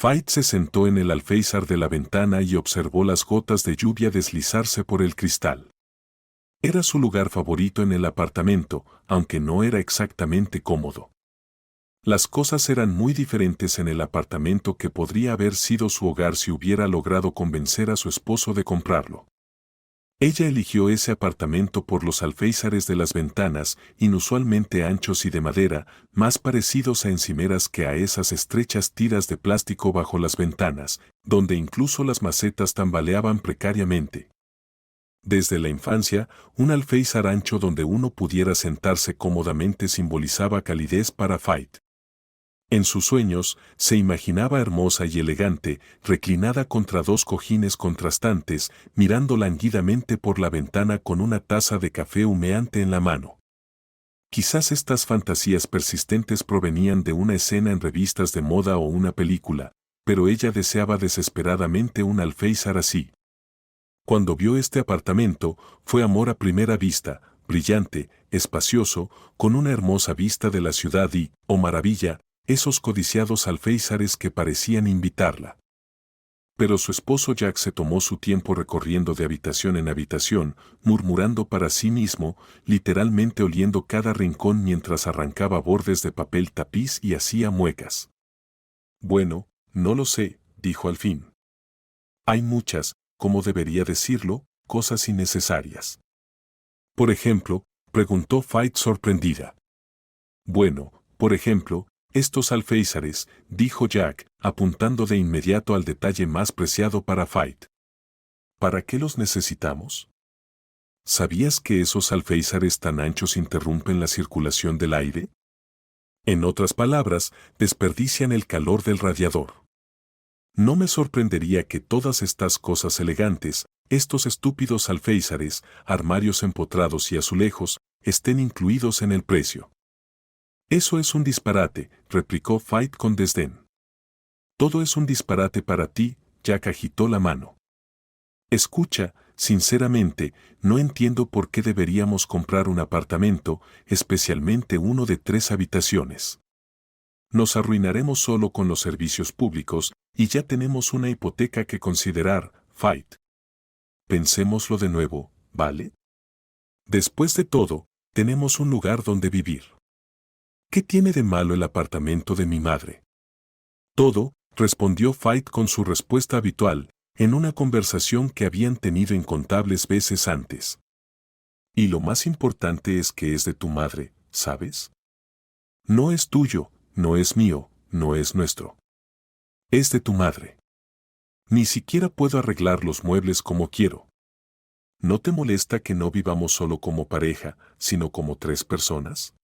Fait se sentó en el alféizar de la ventana y observó las gotas de lluvia deslizarse por el cristal. Era su lugar favorito en el apartamento, aunque no era exactamente cómodo. Las cosas eran muy diferentes en el apartamento que podría haber sido su hogar si hubiera logrado convencer a su esposo de comprarlo. Ella eligió ese apartamento por los alféizares de las ventanas, inusualmente anchos y de madera, más parecidos a encimeras que a esas estrechas tiras de plástico bajo las ventanas, donde incluso las macetas tambaleaban precariamente. Desde la infancia, un alféizar ancho donde uno pudiera sentarse cómodamente simbolizaba calidez para Fait. En sus sueños, se imaginaba hermosa y elegante, reclinada contra dos cojines contrastantes, mirando languidamente por la ventana con una taza de café humeante en la mano. Quizás estas fantasías persistentes provenían de una escena en revistas de moda o una película, pero ella deseaba desesperadamente un alféizar así. Cuando vio este apartamento, fue amor a primera vista, brillante, espacioso, con una hermosa vista de la ciudad y, oh maravilla, esos codiciados alféizares que parecían invitarla. Pero su esposo Jack se tomó su tiempo recorriendo de habitación en habitación, murmurando para sí mismo, literalmente oliendo cada rincón mientras arrancaba bordes de papel tapiz y hacía muecas. Bueno, no lo sé, dijo al fin. Hay muchas, ¿cómo debería decirlo?, cosas innecesarias. Por ejemplo, preguntó Fait sorprendida. Bueno, por ejemplo, estos alféizares, dijo Jack, apuntando de inmediato al detalle más preciado para Fait. ¿Para qué los necesitamos? ¿Sabías que esos alféizares tan anchos interrumpen la circulación del aire? En otras palabras, desperdician el calor del radiador. No me sorprendería que todas estas cosas elegantes, estos estúpidos alféizares, armarios empotrados y azulejos, estén incluidos en el precio. Eso es un disparate, replicó Fait con desdén. Todo es un disparate para ti, Jack agitó la mano. Escucha, sinceramente, no entiendo por qué deberíamos comprar un apartamento, especialmente uno de 3 habitaciones. Nos arruinaremos solo con los servicios públicos, y ya tenemos una hipoteca que considerar, Fait. Pensémoslo de nuevo, ¿vale? Después de todo, tenemos un lugar donde vivir. ¿Qué tiene de malo el apartamento de mi madre? Todo, respondió Fait con su respuesta habitual, en una conversación que habían tenido incontables veces antes. Y lo más importante es que es de tu madre, ¿sabes? No es tuyo, no es mío, no es nuestro. Es de tu madre. Ni siquiera puedo arreglar los muebles como quiero. ¿No te molesta que no vivamos solo como pareja, sino como 3 personas?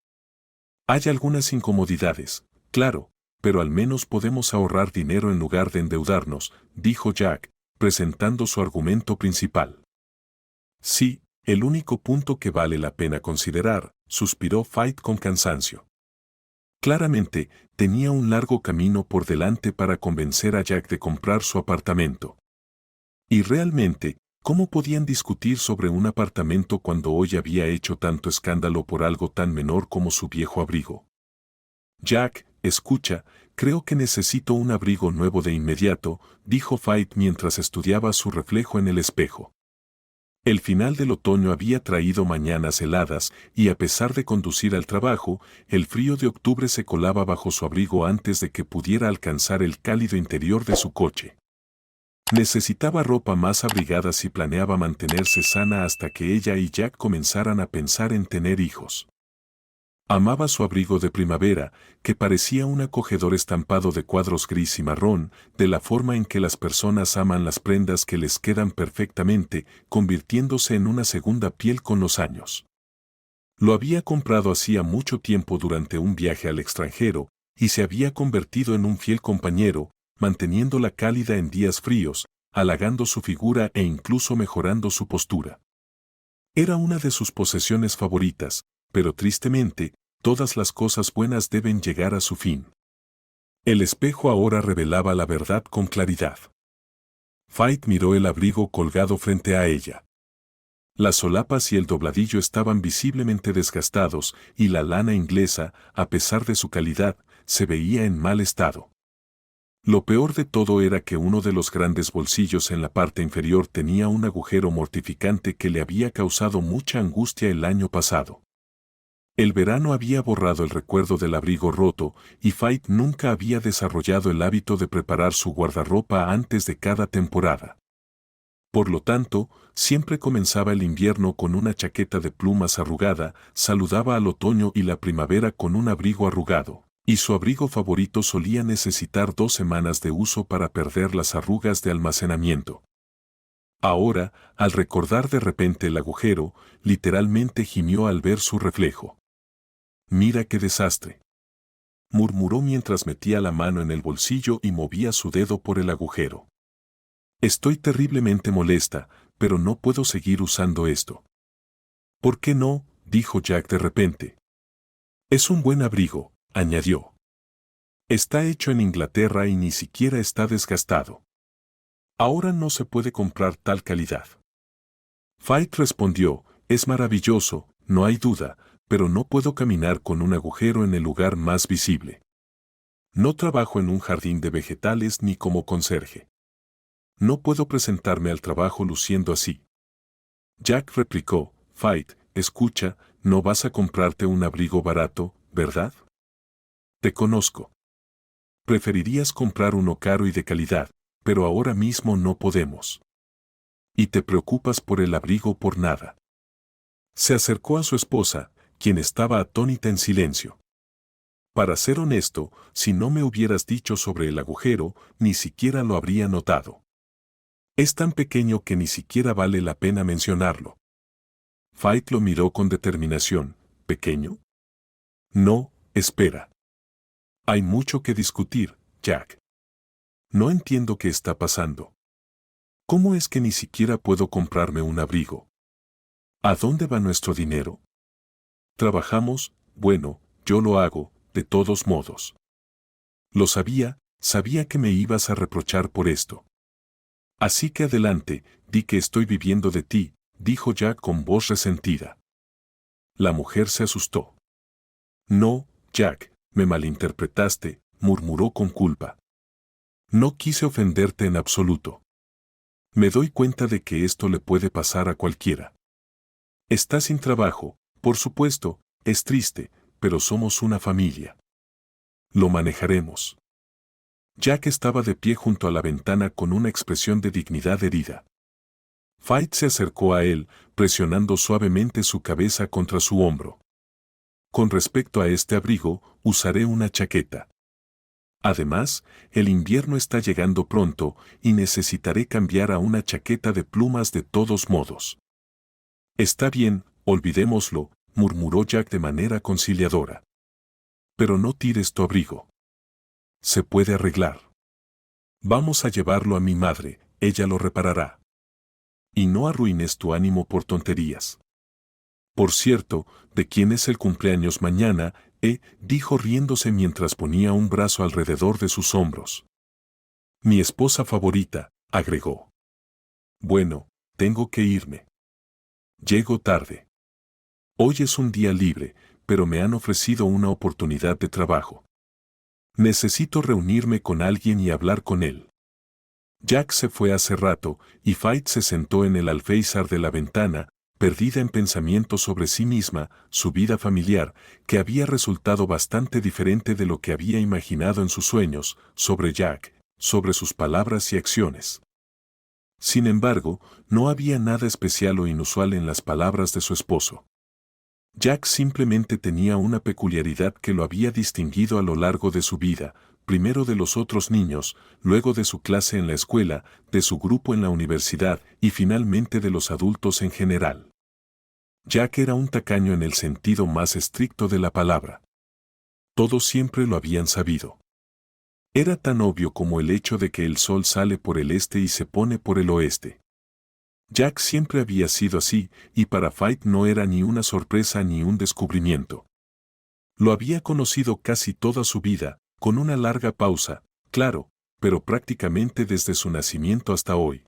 Hay algunas incomodidades, claro, pero al menos podemos ahorrar dinero en lugar de endeudarnos, dijo Jack, presentando su argumento principal. Sí, el único punto que vale la pena considerar, suspiró Fait con cansancio. Claramente, tenía un largo camino por delante para convencer a Jack de comprar su apartamento. Y realmente, ¿cómo podían discutir sobre un apartamento cuando hoy había hecho tanto escándalo por algo tan menor como su viejo abrigo? Jack, escucha, creo que necesito un abrigo nuevo de inmediato, dijo Fait mientras estudiaba su reflejo en el espejo. El final del otoño había traído mañanas heladas y a pesar de conducir al trabajo, el frío de octubre se colaba bajo su abrigo antes de que pudiera alcanzar el cálido interior de su coche. Necesitaba ropa más abrigada si planeaba mantenerse sana hasta que ella y Jack comenzaran a pensar en tener hijos. Amaba su abrigo de primavera, que parecía un acogedor estampado de cuadros gris y marrón, de la forma en que las personas aman las prendas que les quedan perfectamente, convirtiéndose en una segunda piel con los años. Lo había comprado hacía mucho tiempo durante un viaje al extranjero, y se había convertido en un fiel compañero, manteniéndola cálida en días fríos, halagando su figura e incluso mejorando su postura. Era una de sus posesiones favoritas, pero tristemente, todas las cosas buenas deben llegar a su fin. El espejo ahora revelaba la verdad con claridad. Fait miró el abrigo colgado frente a ella. Las solapas y el dobladillo estaban visiblemente desgastados, y la lana inglesa, a pesar de su calidad, se veía en mal estado. Lo peor de todo era que uno de los grandes bolsillos en la parte inferior tenía un agujero mortificante que le había causado mucha angustia el año pasado. El verano había borrado el recuerdo del abrigo roto y Faith nunca había desarrollado el hábito de preparar su guardarropa antes de cada temporada. Por lo tanto, siempre comenzaba el invierno con una chaqueta de plumas arrugada, saludaba al otoño y la primavera con un abrigo arrugado, y su abrigo favorito solía necesitar 2 semanas de uso para perder las arrugas de almacenamiento. Ahora, al recordar de repente el agujero, literalmente gimió al ver su reflejo. «Mira qué desastre», murmuró mientras metía la mano en el bolsillo y movía su dedo por el agujero. «Estoy terriblemente molesta, pero no puedo seguir usando esto». «¿Por qué no?», dijo Jack de repente. «Es un buen abrigo», añadió. «Está hecho en Inglaterra y ni siquiera está desgastado. Ahora no se puede comprar tal calidad». Faith respondió, «Es maravilloso, no hay duda, pero no puedo caminar con un agujero en el lugar más visible. No trabajo en un jardín de vegetales ni como conserje. No puedo presentarme al trabajo luciendo así». Jack replicó, «Faith, escucha, no vas a comprarte un abrigo barato, ¿verdad? Te conozco. Preferirías comprar uno caro y de calidad, pero ahora mismo no podemos. Y te preocupas por el abrigo por nada». Se acercó a su esposa, quien estaba atónita en silencio. «Para ser honesto, si no me hubieras dicho sobre el agujero, ni siquiera lo habría notado. Es tan pequeño que ni siquiera vale la pena mencionarlo». Faith lo miró con determinación. «¿Pequeño? No, espera. Hay mucho que discutir, Jack. No entiendo qué está pasando. ¿Cómo es que ni siquiera puedo comprarme un abrigo? ¿A dónde va nuestro dinero? Trabajamos, bueno, yo lo hago, de todos modos. Lo sabía, sabía que me ibas a reprochar por esto. Así que adelante, di que estoy viviendo de ti», dijo Jack con voz resentida. La mujer se asustó. «No, Jack, me malinterpretaste», murmuró con culpa. «No quise ofenderte en absoluto. Me doy cuenta de que esto le puede pasar a cualquiera. Está sin trabajo, por supuesto, es triste, pero somos una familia. Lo manejaremos». Jack estaba de pie junto a la ventana con una expresión de dignidad herida. Faith se acercó a él, presionando suavemente su cabeza contra su hombro. «Con respecto a este abrigo, usaré una chaqueta. Además, el invierno está llegando pronto y necesitaré cambiar a una chaqueta de plumas de todos modos». «Está bien, olvidémoslo», murmuró Jack de manera conciliadora. «Pero no tires tu abrigo. Se puede arreglar. Vamos a llevarlo a mi madre, ella lo reparará. Y no arruines tu ánimo por tonterías. Por cierto, ¿de quién es el cumpleaños mañana?», dijo riéndose mientras ponía un brazo alrededor de sus hombros. «Mi esposa favorita», agregó. «Bueno, tengo que irme. Llego tarde. Hoy es un día libre, pero me han ofrecido una oportunidad de trabajo. Necesito reunirme con alguien y hablar con él». Jack se fue hace rato, y Faith se sentó en el alféizar de la ventana, perdida en pensamientos sobre sí misma, su vida familiar, que había resultado bastante diferente de lo que había imaginado en sus sueños, sobre Jack, sobre sus palabras y acciones. Sin embargo, no había nada especial o inusual en las palabras de su esposo. Jack simplemente tenía una peculiaridad que lo había distinguido a lo largo de su vida, primero de los otros niños, luego de su clase en la escuela, de su grupo en la universidad y finalmente de los adultos en general. Jack era un tacaño en el sentido más estricto de la palabra. Todos siempre lo habían sabido. Era tan obvio como el hecho de que el sol sale por el este y se pone por el oeste. Jack siempre había sido así, y para Faith no era ni una sorpresa ni un descubrimiento. Lo había conocido casi toda su vida, con una larga pausa, claro, pero prácticamente desde su nacimiento hasta hoy.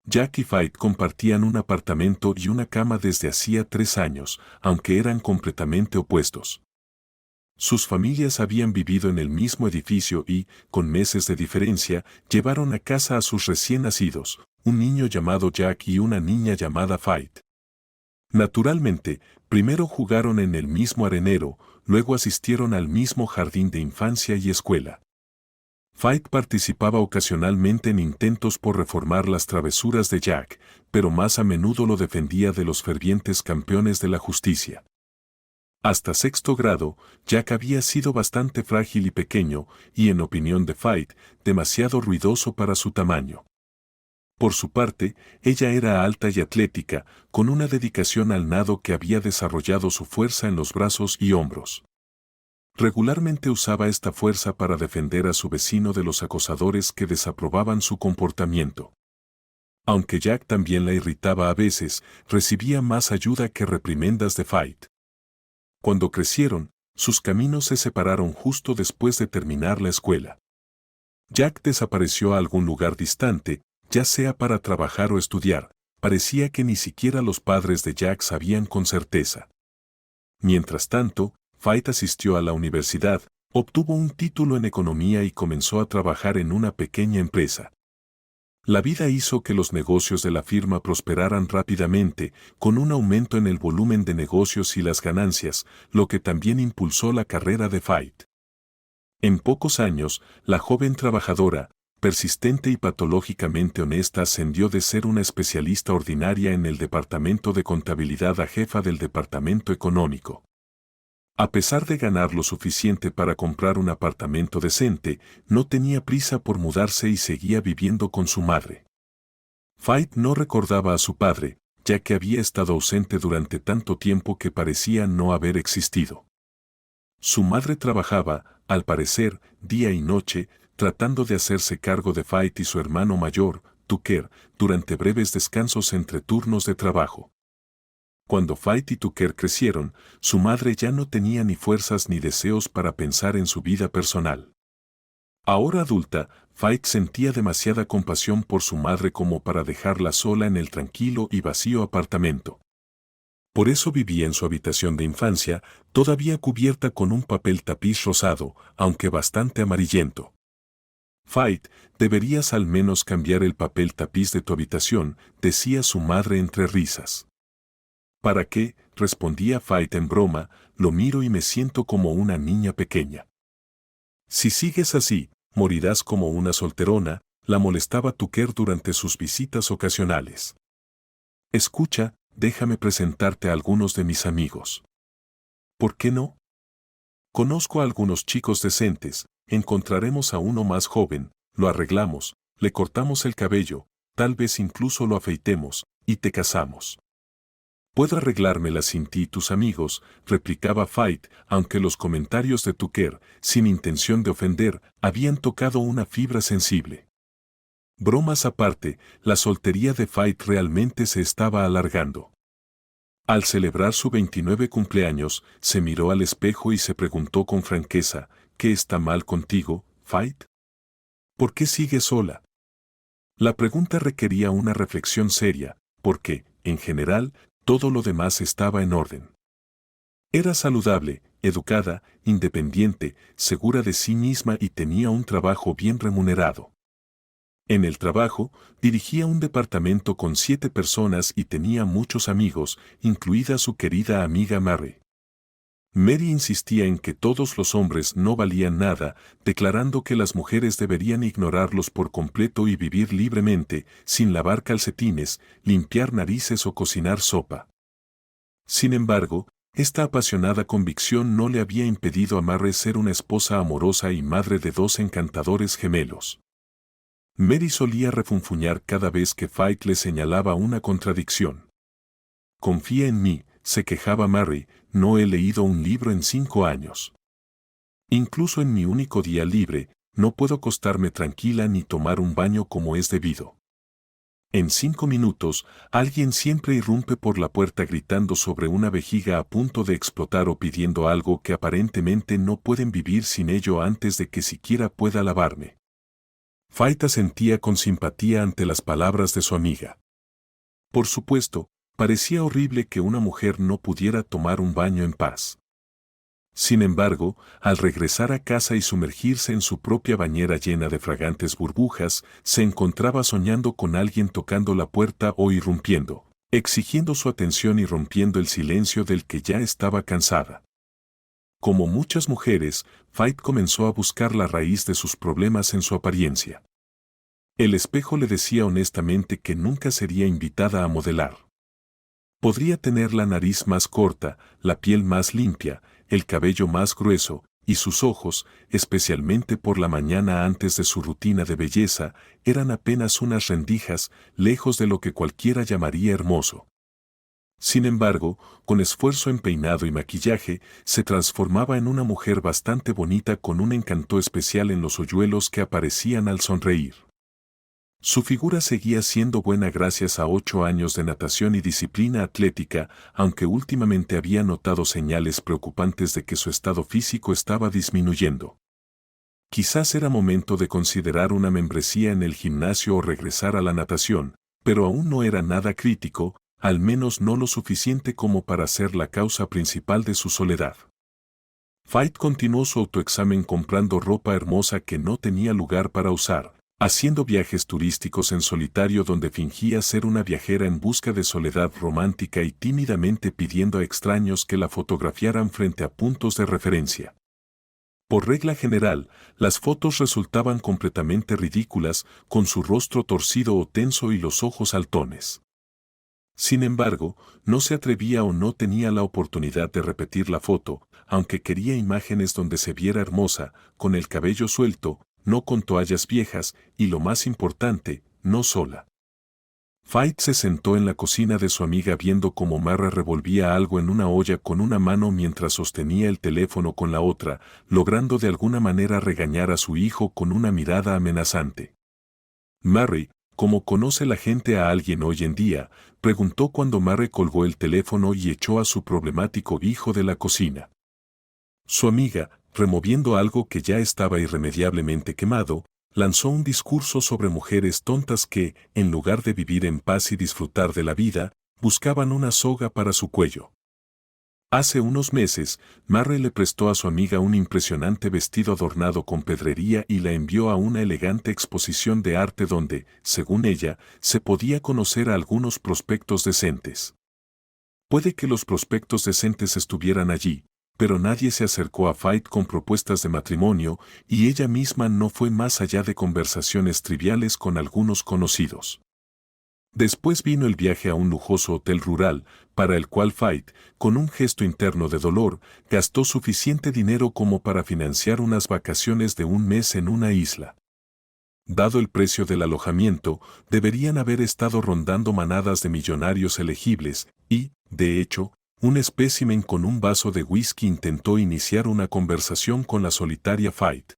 Jack y Faith compartían un apartamento y una cama desde hacía 3 años, aunque eran completamente opuestos. Sus familias habían vivido en el mismo edificio y, con meses de diferencia, llevaron a casa a sus recién nacidos, un niño llamado Jack y una niña llamada Faith. Naturalmente, primero jugaron en el mismo arenero, luego asistieron al mismo jardín de infancia y escuela. Faith participaba ocasionalmente en intentos por reformar las travesuras de Jack, pero más a menudo lo defendía de los fervientes campeones de la justicia. Hasta sexto grado, Jack había sido bastante frágil y pequeño, y en opinión de Faith, demasiado ruidoso para su tamaño. Por su parte, ella era alta y atlética, con una dedicación al nado que había desarrollado su fuerza en los brazos y hombros. Regularmente usaba esta fuerza para defender a su vecino de los acosadores que desaprobaban su comportamiento. Aunque Jack también la irritaba a veces, recibía más ayuda que reprimendas de Faith. Cuando crecieron, sus caminos se separaron justo después de terminar la escuela. Jack desapareció a algún lugar distante, ya sea para trabajar o estudiar. Parecía que ni siquiera los padres de Jack sabían con certeza. Mientras tanto, Faith asistió a la universidad, obtuvo un título en economía y comenzó a trabajar en una pequeña empresa. La vida hizo que los negocios de la firma prosperaran rápidamente, con un aumento en el volumen de negocios y las ganancias, lo que también impulsó la carrera de Faith. En pocos años, la joven trabajadora, persistente y patológicamente honesta, ascendió de ser una especialista ordinaria en el departamento de contabilidad a jefa del departamento económico. A pesar de ganar lo suficiente para comprar un apartamento decente, no tenía prisa por mudarse y seguía viviendo con su madre. Faith no recordaba a su padre, ya que había estado ausente durante tanto tiempo que parecía no haber existido. Su madre trabajaba, al parecer, día y noche, tratando de hacerse cargo de Faith y su hermano mayor, Tucker, durante breves descansos entre turnos de trabajo. Cuando Faith y Tucker crecieron, su madre ya no tenía ni fuerzas ni deseos para pensar en su vida personal. Ahora adulta, Faith sentía demasiada compasión por su madre como para dejarla sola en el tranquilo y vacío apartamento. Por eso vivía en su habitación de infancia, todavía cubierta con un papel tapiz rosado, aunque bastante amarillento. Faith, deberías al menos cambiar el papel tapiz de tu habitación, decía su madre entre risas. ¿Para qué?, respondía Faith en broma, lo miro y me siento como una niña pequeña. Si sigues así, morirás como una solterona, la molestaba Tucker durante sus visitas ocasionales. Escucha, déjame presentarte a algunos de mis amigos. ¿Por qué no? Conozco a algunos chicos decentes, encontraremos a uno más joven, lo arreglamos, le cortamos el cabello, tal vez incluso lo afeitemos, y te casamos. Puedo arreglármela sin ti y tus amigos, replicaba Faith, aunque los comentarios de Tucker, sin intención de ofender, habían tocado una fibra sensible. Bromas aparte, la soltería de Faith realmente se estaba alargando. Al celebrar su 29 cumpleaños, se miró al espejo y se preguntó con franqueza, ¿qué está mal contigo, Faith? ¿Por qué sigues sola? La pregunta requería una reflexión seria, porque, en general, todo lo demás estaba en orden. Era saludable, educada, independiente, segura de sí misma y tenía un trabajo bien remunerado. En el trabajo, dirigía un departamento con 7 personas y tenía muchos amigos, incluida su querida amiga Mary. Mary insistía en que todos los hombres no valían nada, declarando que las mujeres deberían ignorarlos por completo y vivir libremente, sin lavar calcetines, limpiar narices o cocinar sopa. Sin embargo, esta apasionada convicción no le había impedido a Mary ser una esposa amorosa y madre de 2 encantadores gemelos. Mary solía refunfuñar cada vez que Faith le señalaba una contradicción. Confía en mí, se quejaba Mary, no he leído un libro en 5 años. Incluso en mi único día libre, no puedo acostarme tranquila ni tomar un baño como es debido. En 5 minutos, alguien siempre irrumpe por la puerta gritando sobre una vejiga a punto de explotar o pidiendo algo que aparentemente no pueden vivir sin ello antes de que siquiera pueda lavarme. Faith asentía con simpatía ante las palabras de su amiga. Por supuesto, parecía horrible que una mujer no pudiera tomar un baño en paz. Sin embargo, al regresar a casa y sumergirse en su propia bañera llena de fragantes burbujas, se encontraba soñando con alguien tocando la puerta o irrumpiendo, exigiendo su atención y rompiendo el silencio del que ya estaba cansada. Como muchas mujeres, Faith comenzó a buscar la raíz de sus problemas en su apariencia. El espejo le decía honestamente que nunca sería invitada a modelar. Podría tener la nariz más corta, la piel más limpia, el cabello más grueso, y sus ojos, especialmente por la mañana antes de su rutina de belleza, eran apenas unas rendijas, lejos de lo que cualquiera llamaría hermoso. Sin embargo, con esfuerzo en peinado y maquillaje, se transformaba en una mujer bastante bonita con un encanto especial en los hoyuelos que aparecían al sonreír. Su figura seguía siendo buena gracias a 8 años de natación y disciplina atlética, aunque últimamente había notado señales preocupantes de que su estado físico estaba disminuyendo. Quizás era momento de considerar una membresía en el gimnasio o regresar a la natación, pero aún no era nada crítico, al menos no lo suficiente como para ser la causa principal de su soledad. Faith continuó su autoexamen comprando ropa hermosa que no tenía lugar para usar, haciendo viajes turísticos en solitario donde fingía ser una viajera en busca de soledad romántica y tímidamente pidiendo a extraños que la fotografiaran frente a puntos de referencia. Por regla general, las fotos resultaban completamente ridículas, con su rostro torcido o tenso y los ojos saltones. Sin embargo, no se atrevía o no tenía la oportunidad de repetir la foto, aunque quería imágenes donde se viera hermosa, con el cabello suelto, no con toallas viejas, y lo más importante, no sola. Faith se sentó en la cocina de su amiga viendo cómo Mara revolvía algo en una olla con una mano mientras sostenía el teléfono con la otra, logrando de alguna manera regañar a su hijo con una mirada amenazante. Mary, como conoce la gente a alguien hoy en día, preguntó cuando Mary colgó el teléfono y echó a su problemático hijo de la cocina. Su amiga, removiendo algo que ya estaba irremediablemente quemado, lanzó un discurso sobre mujeres tontas que, en lugar de vivir en paz y disfrutar de la vida, buscaban una soga para su cuello. Hace unos meses, Mary le prestó a su amiga un impresionante vestido adornado con pedrería y la envió a una elegante exposición de arte donde, según ella, se podía conocer a algunos prospectos decentes. Puede que los prospectos decentes estuvieran allí, pero nadie se acercó a Faith con propuestas de matrimonio y ella misma no fue más allá de conversaciones triviales con algunos conocidos. Después vino el viaje a un lujoso hotel rural, para el cual Faith, con un gesto interno de dolor, gastó suficiente dinero como para financiar unas vacaciones de un mes en una isla. Dado el precio del alojamiento, deberían haber estado rondando manadas de millonarios elegibles y, de hecho, un espécimen con un vaso de whisky intentó iniciar una conversación con la solitaria Faith.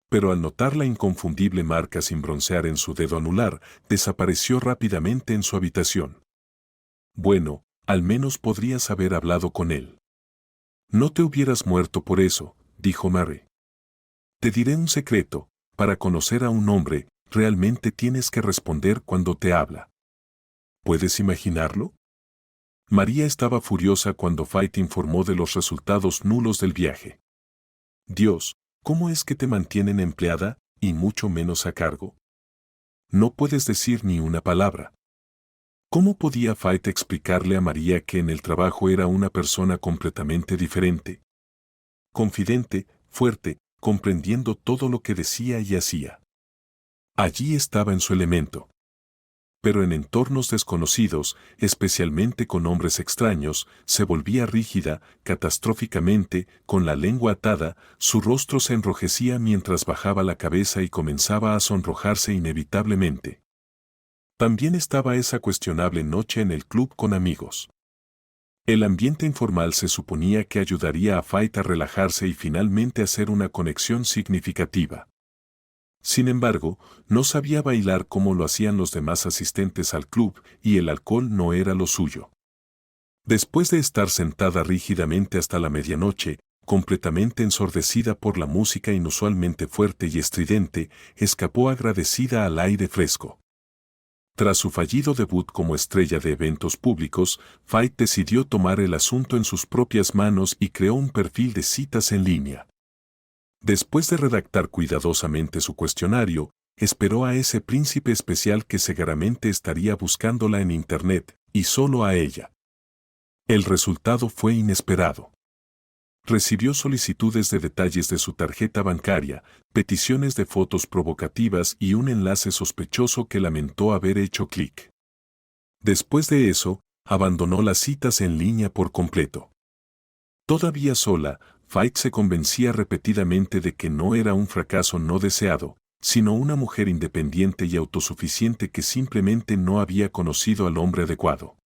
Pero al notar la inconfundible marca sin broncear en su dedo anular, desapareció rápidamente en su habitación. Bueno, al menos podrías haber hablado con él. No te hubieras muerto por eso, dijo Mary. Te diré un secreto, para conocer a un hombre, realmente tienes que responder cuando te habla. ¿Puedes imaginarlo? María estaba furiosa cuando Faith informó de los resultados nulos del viaje. Dios, ¿cómo es que te mantienen empleada, y mucho menos a cargo? No puedes decir ni una palabra. ¿Cómo podía Faith explicarle a María que en el trabajo era una persona completamente diferente? Confidente, fuerte, comprendiendo todo lo que decía y hacía. Allí estaba en su elemento. Pero en entornos desconocidos, especialmente con hombres extraños, se volvía rígida, catastróficamente, con la lengua atada, su rostro se enrojecía mientras bajaba la cabeza y comenzaba a sonrojarse inevitablemente. También estaba esa cuestionable noche en el club con amigos. El ambiente informal se suponía que ayudaría a Faith a relajarse y finalmente hacer una conexión significativa. Sin embargo, no sabía bailar como lo hacían los demás asistentes al club y el alcohol no era lo suyo. Después de estar sentada rígidamente hasta la medianoche, completamente ensordecida por la música inusualmente fuerte y estridente, escapó agradecida al aire fresco. Tras su fallido debut como estrella de eventos públicos, Fight decidió tomar el asunto en sus propias manos y creó un perfil de citas en línea. Después de redactar cuidadosamente su cuestionario, esperó a ese príncipe especial que seguramente estaría buscándola en Internet, y solo a ella. El resultado fue inesperado. Recibió solicitudes de detalles de su tarjeta bancaria, peticiones de fotos provocativas y un enlace sospechoso que lamentó haber hecho clic. Después de eso, abandonó las citas en línea por completo. Todavía sola, Fight se convencía repetidamente de que no era un fracaso no deseado, sino una mujer independiente y autosuficiente que simplemente no había conocido al hombre adecuado.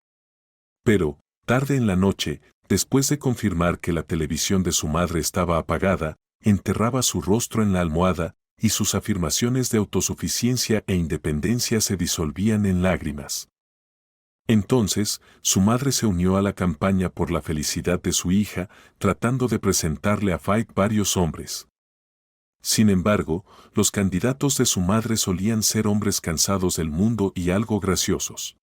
Pero, tarde en la noche, después de confirmar que la televisión de su madre estaba apagada, enterraba su rostro en la almohada, y sus afirmaciones de autosuficiencia e independencia se disolvían en lágrimas. Entonces, su madre se unió a la campaña por la felicidad de su hija, tratando de presentarle a Fight varios hombres. Sin embargo, los candidatos de su madre solían ser hombres cansados del mundo y algo graciosos.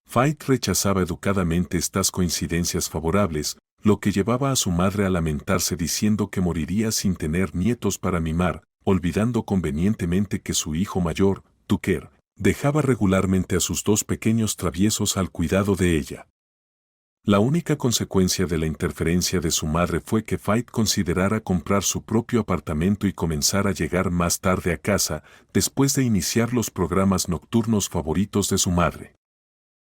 Fight rechazaba educadamente estas coincidencias favorables, lo que llevaba a su madre a lamentarse diciendo que moriría sin tener nietos para mimar, olvidando convenientemente que su hijo mayor, Tucker, dejaba regularmente a sus dos pequeños traviesos al cuidado de ella. La única consecuencia de la interferencia de su madre fue que Fight considerara comprar su propio apartamento y comenzar a llegar más tarde a casa, después de iniciar los programas nocturnos favoritos de su madre.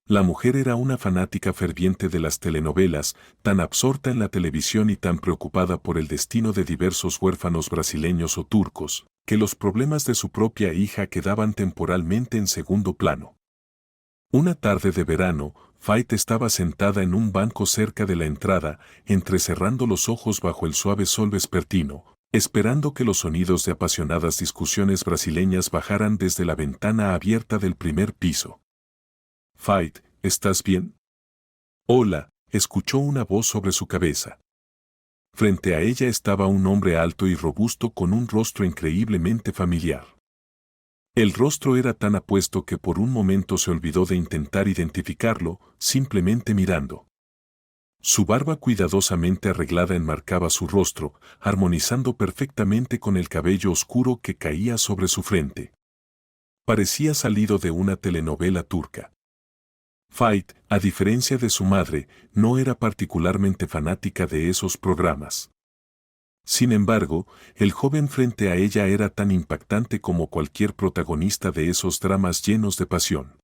La mujer era una fanática ferviente de las telenovelas, tan absorta en la televisión y tan preocupada por el destino de diversos huérfanos brasileños o turcos, que los problemas de su propia hija quedaban temporalmente en segundo plano. Una tarde de verano, Fight estaba sentada en un banco cerca de la entrada, entrecerrando los ojos bajo el suave sol vespertino, esperando que los sonidos de apasionadas discusiones brasileñas bajaran desde la ventana abierta del primer piso. Fight, ¿estás bien? Hola, escuchó una voz sobre su cabeza. Frente a ella estaba un hombre alto y robusto con un rostro increíblemente familiar. El rostro era tan apuesto que por un momento se olvidó de intentar identificarlo, simplemente mirando. Su barba cuidadosamente arreglada enmarcaba su rostro, armonizando perfectamente con el cabello oscuro que caía sobre su frente. Parecía salido de una telenovela turca. Fight, a diferencia de su madre, no era particularmente fanática de esos programas. Sin embargo, el joven frente a ella era tan impactante como cualquier protagonista de esos dramas llenos de pasión.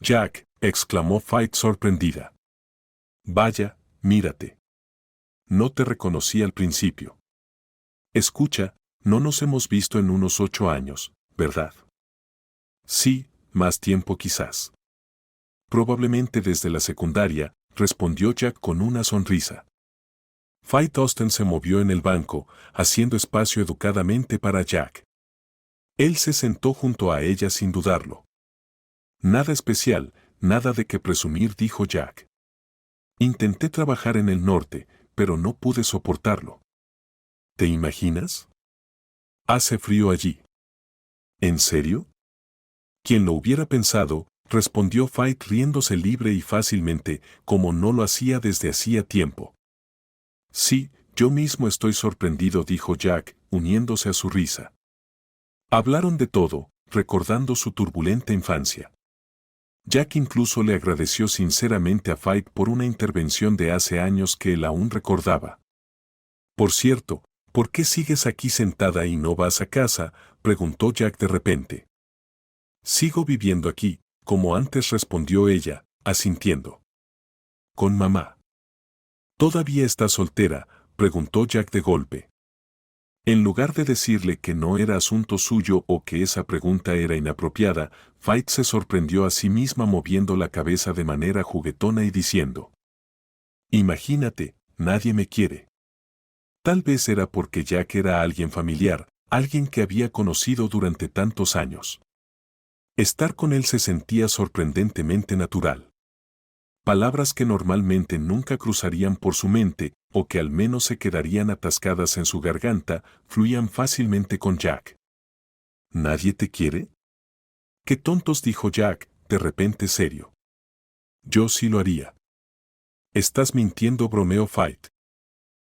«Jack», exclamó Fight sorprendida. «Vaya, mírate. No te reconocí al principio. Escucha, no nos hemos visto en unos 8 años, ¿verdad?» «Sí, más tiempo quizás». «Probablemente desde la secundaria», respondió Jack con una sonrisa. Fight Austin se movió en el banco, haciendo espacio educadamente para Jack. Él se sentó junto a ella sin dudarlo. «Nada especial, nada de qué presumir», dijo Jack. «Intenté trabajar en el norte, pero no pude soportarlo». «¿Te imaginas? Hace frío allí». «¿En serio?» «¿Quién lo hubiera pensado?», respondió Fight riéndose libre y fácilmente, como no lo hacía desde hacía tiempo. «Sí, yo mismo estoy sorprendido», dijo Jack, uniéndose a su risa. Hablaron de todo, recordando su turbulenta infancia. Jack incluso le agradeció sinceramente a Fight por una intervención de hace años que él aún recordaba. «Por cierto, ¿por qué sigues aquí sentada y no vas a casa?», preguntó Jack de repente. «Sigo viviendo aquí», como antes, respondió ella, asintiendo. «¿Con mamá?» «¿Todavía estás soltera?», preguntó Jack de golpe. En lugar de decirle que no era asunto suyo o que esa pregunta era inapropiada, Fight se sorprendió a sí misma moviendo la cabeza de manera juguetona y diciendo: «Imagínate, nadie me quiere». Tal vez era porque Jack era alguien familiar, alguien que había conocido durante tantos años. Estar con él se sentía sorprendentemente natural. Palabras que normalmente nunca cruzarían por su mente, o que al menos se quedarían atascadas en su garganta, fluían fácilmente con Jack. «¿Nadie te quiere? «Qué tontos», dijo Jack, de repente serio. «Yo sí lo haría». «Estás mintiendo», bromeó Fight.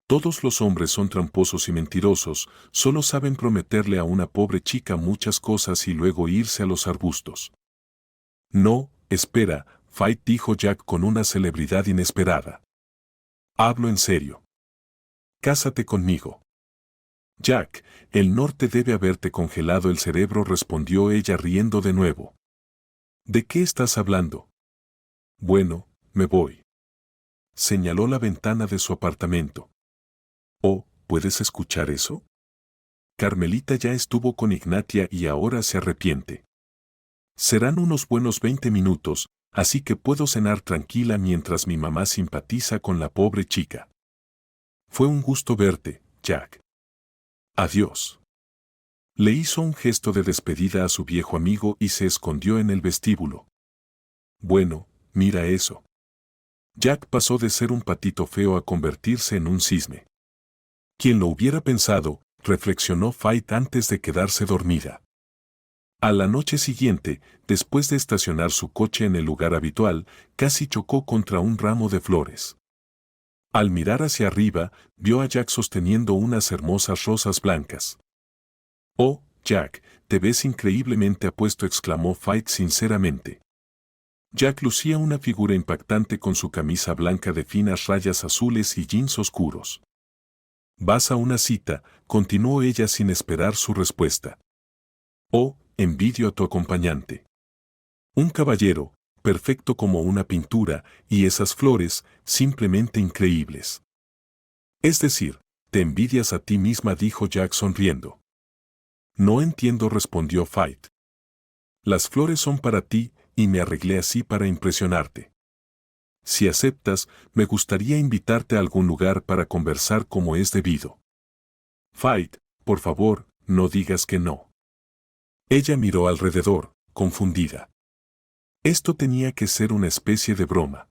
«Todos los hombres son tramposos y mentirosos, solo saben prometerle a una pobre chica muchas cosas y luego irse a los arbustos». «No, espera», Fight, dijo Jack con una celebridad inesperada. «Hablo en serio. Cásate conmigo». «Jack, el norte debe haberte congelado el cerebro», respondió ella riendo de nuevo. «¿De qué estás hablando?» «Bueno, me voy». Señaló la ventana de su apartamento. «Oh, ¿puedes escuchar eso?» Carmelita ya estuvo con Ignatia y ahora se arrepiente. Serán unos buenos 20 minutos, así que puedo cenar tranquila mientras mi mamá simpatiza con la pobre chica. Fue un gusto verte, Jack. Adiós. Le hizo un gesto de despedida a su viejo amigo y se escondió en el vestíbulo. Bueno, mira eso. Jack pasó de ser un patito feo a convertirse en un cisne. ¿Quién lo hubiera pensado?, reflexionó Fight antes de quedarse dormida. A la noche siguiente, después de estacionar su coche en el lugar habitual, casi chocó contra un ramo de flores. Al mirar hacia arriba, vio a Jack sosteniendo unas hermosas rosas blancas. «Oh, Jack, te ves increíblemente apuesto», exclamó Fight sinceramente. Jack lucía una figura impactante con su camisa blanca de finas rayas azules y jeans oscuros. «¿Vas a una cita?», continuó ella sin esperar su respuesta. «Oh, envidio a tu acompañante. Un caballero, perfecto como una pintura, y esas flores, simplemente increíbles». «Es decir, te envidias a ti misma», dijo Jack sonriendo. «No entiendo», respondió Fight. «Las flores son para ti, y me arreglé así para impresionarte. Si aceptas, me gustaría invitarte a algún lugar para conversar como es debido». «Fight, por favor, no digas que no». Ella miró alrededor, confundida. Esto tenía que ser una especie de broma.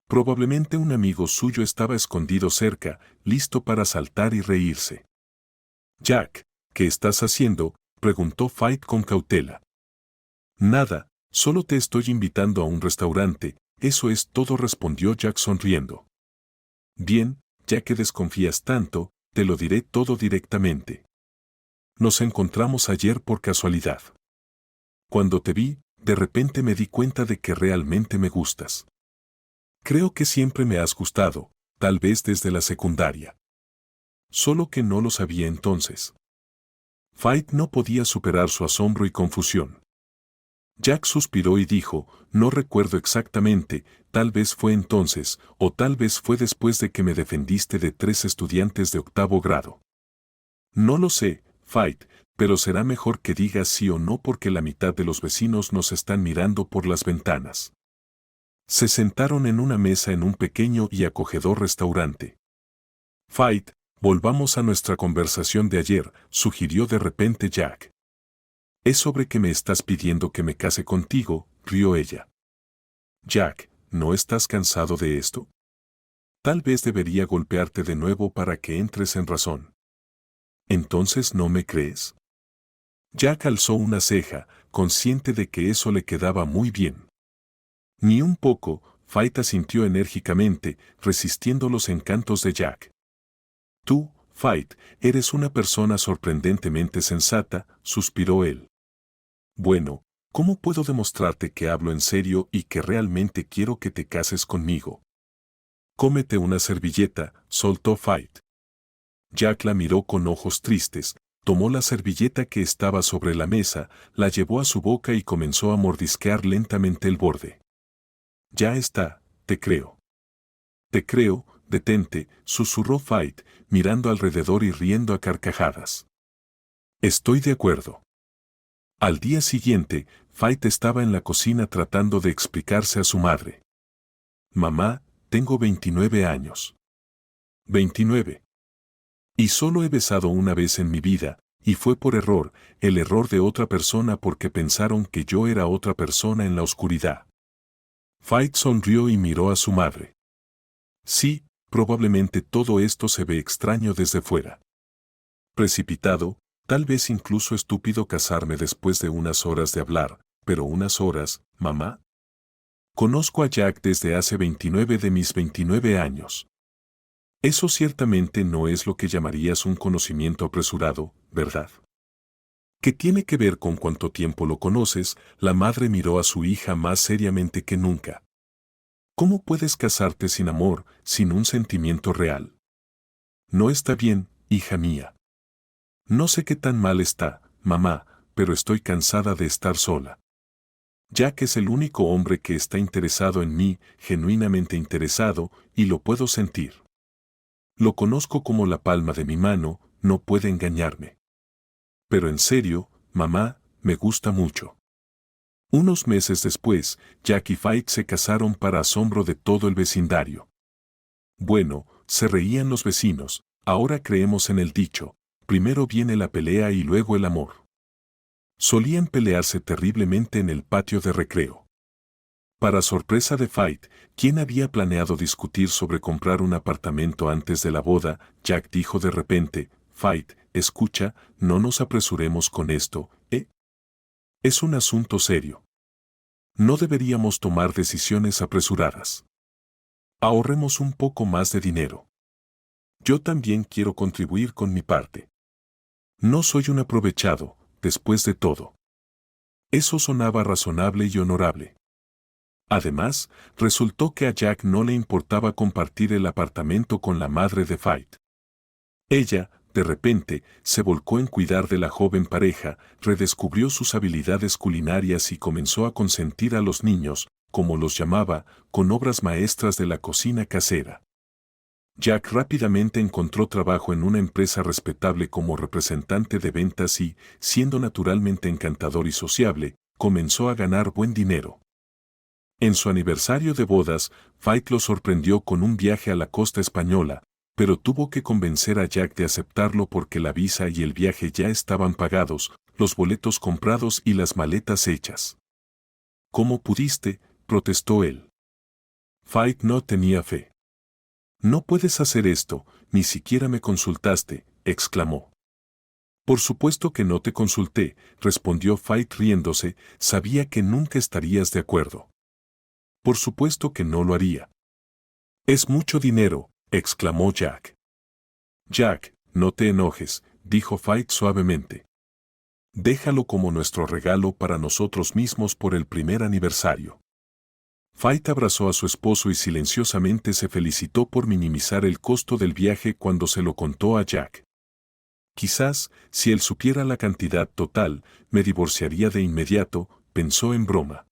Probablemente un amigo suyo estaba escondido cerca, listo para saltar y reírse. «Jack, ¿qué estás haciendo?», preguntó Fight con cautela. «Nada, solo te estoy invitando a un restaurante, eso es todo», respondió Jack sonriendo. «Bien, ya que desconfías tanto, te lo diré todo directamente. Nos encontramos ayer por casualidad. Cuando te vi, de repente me di cuenta de que realmente me gustas. Creo que siempre me has gustado, tal vez desde la secundaria. Solo que no lo sabía entonces». Fight no podía superar su asombro y confusión. Jack suspiró y dijo, «No recuerdo exactamente, tal vez fue entonces, o tal vez fue después de que me defendiste de 3 estudiantes de 8º grado. No lo sé, Fight, pero será mejor que digas sí o no porque la mitad de los vecinos nos están mirando por las ventanas». Se sentaron en una mesa en un pequeño y acogedor restaurante. «Fight, volvamos a nuestra conversación de ayer», sugirió de repente Jack. «Es sobre que me estás pidiendo que me case contigo», rió ella. «Jack, ¿no estás cansado de esto? Tal vez debería golpearte de nuevo para que entres en razón». «¿Entonces no me crees?». Jack alzó una ceja, consciente de que eso le quedaba muy bien. «Ni un poco», Fight asintió enérgicamente, resistiendo los encantos de Jack. «Tú, Fight, eres una persona sorprendentemente sensata», suspiró él. «Bueno, ¿cómo puedo demostrarte que hablo en serio y que realmente quiero que te cases conmigo?». «Cómete una servilleta», soltó Fight. Jack la miró con ojos tristes, tomó la servilleta que estaba sobre la mesa, la llevó a su boca y comenzó a mordisquear lentamente el borde. «Ya está, te creo». «Te creo, detente», susurró Fight, mirando alrededor y riendo a carcajadas. «Estoy de acuerdo». Al día siguiente, Fight estaba en la cocina tratando de explicarse a su madre. «Mamá, tengo 29 años». «29. Y solo he besado una vez en mi vida, y fue por error, el error de otra persona porque pensaron que yo era otra persona en la oscuridad». Fight sonrió y miró a su madre. «Sí, probablemente todo esto se ve extraño desde fuera. Precipitado, tal vez incluso estúpido casarme después de unas horas de hablar, pero unas horas, mamá. Conozco a Jack desde hace 29 de mis 29 años. Eso ciertamente no es lo que llamarías un conocimiento apresurado, ¿verdad? ¿Qué tiene que ver con cuánto tiempo lo conoces? La madre miró a su hija más seriamente que nunca. ¿Cómo puedes casarte sin amor, sin un sentimiento real? No está bien, hija mía. No sé qué tan mal está, mamá, pero estoy cansada de estar sola. Jack es el único hombre que está interesado en mí, genuinamente interesado, y lo puedo sentir. Lo conozco como la palma de mi mano, no puede engañarme. Pero en serio, mamá, me gusta mucho. Unos meses después, Jack y Faith se casaron para asombro de todo el vecindario. Bueno, se reían los vecinos, ahora creemos en el dicho, primero viene la pelea y luego el amor. Solían pelearse terriblemente en el patio de recreo. Para sorpresa de Faith, quien había planeado discutir sobre comprar un apartamento antes de la boda, Jack dijo de repente, Faith, escucha, no nos apresuremos con esto, ¿eh? Es un asunto serio. No deberíamos tomar decisiones apresuradas. Ahorremos un poco más de dinero. Yo también quiero contribuir con mi parte. No soy un aprovechado, después de todo. Eso sonaba razonable y honorable. Además, resultó que a Jack no le importaba compartir el apartamento con la madre de Faith. Ella, de repente, se volcó en cuidar de la joven pareja, redescubrió sus habilidades culinarias y comenzó a consentir a los niños, como los llamaba, con obras maestras de la cocina casera. Jack rápidamente encontró trabajo en una empresa respetable como representante de ventas y, siendo naturalmente encantador y sociable, comenzó a ganar buen dinero. En su aniversario de bodas, Faith lo sorprendió con un viaje a la costa española, pero tuvo que convencer a Jack de aceptarlo porque la visa y el viaje ya estaban pagados, los boletos comprados y las maletas hechas. ¿Cómo pudiste?, protestó él. Faith no tenía fe. No puedes hacer esto, ni siquiera me consultaste, exclamó. Por supuesto que no te consulté, respondió Faith riéndose, sabía que nunca estarías de acuerdo. Por supuesto que no lo haría. Es mucho dinero, exclamó Jack. Jack, no te enojes, dijo Faith suavemente. Déjalo como nuestro regalo para nosotros mismos por el primer aniversario. Faith abrazó a su esposo y silenciosamente se felicitó por minimizar el costo del viaje cuando se lo contó a Jack. Quizás, si él supiera la cantidad total, me divorciaría de inmediato, pensó en broma.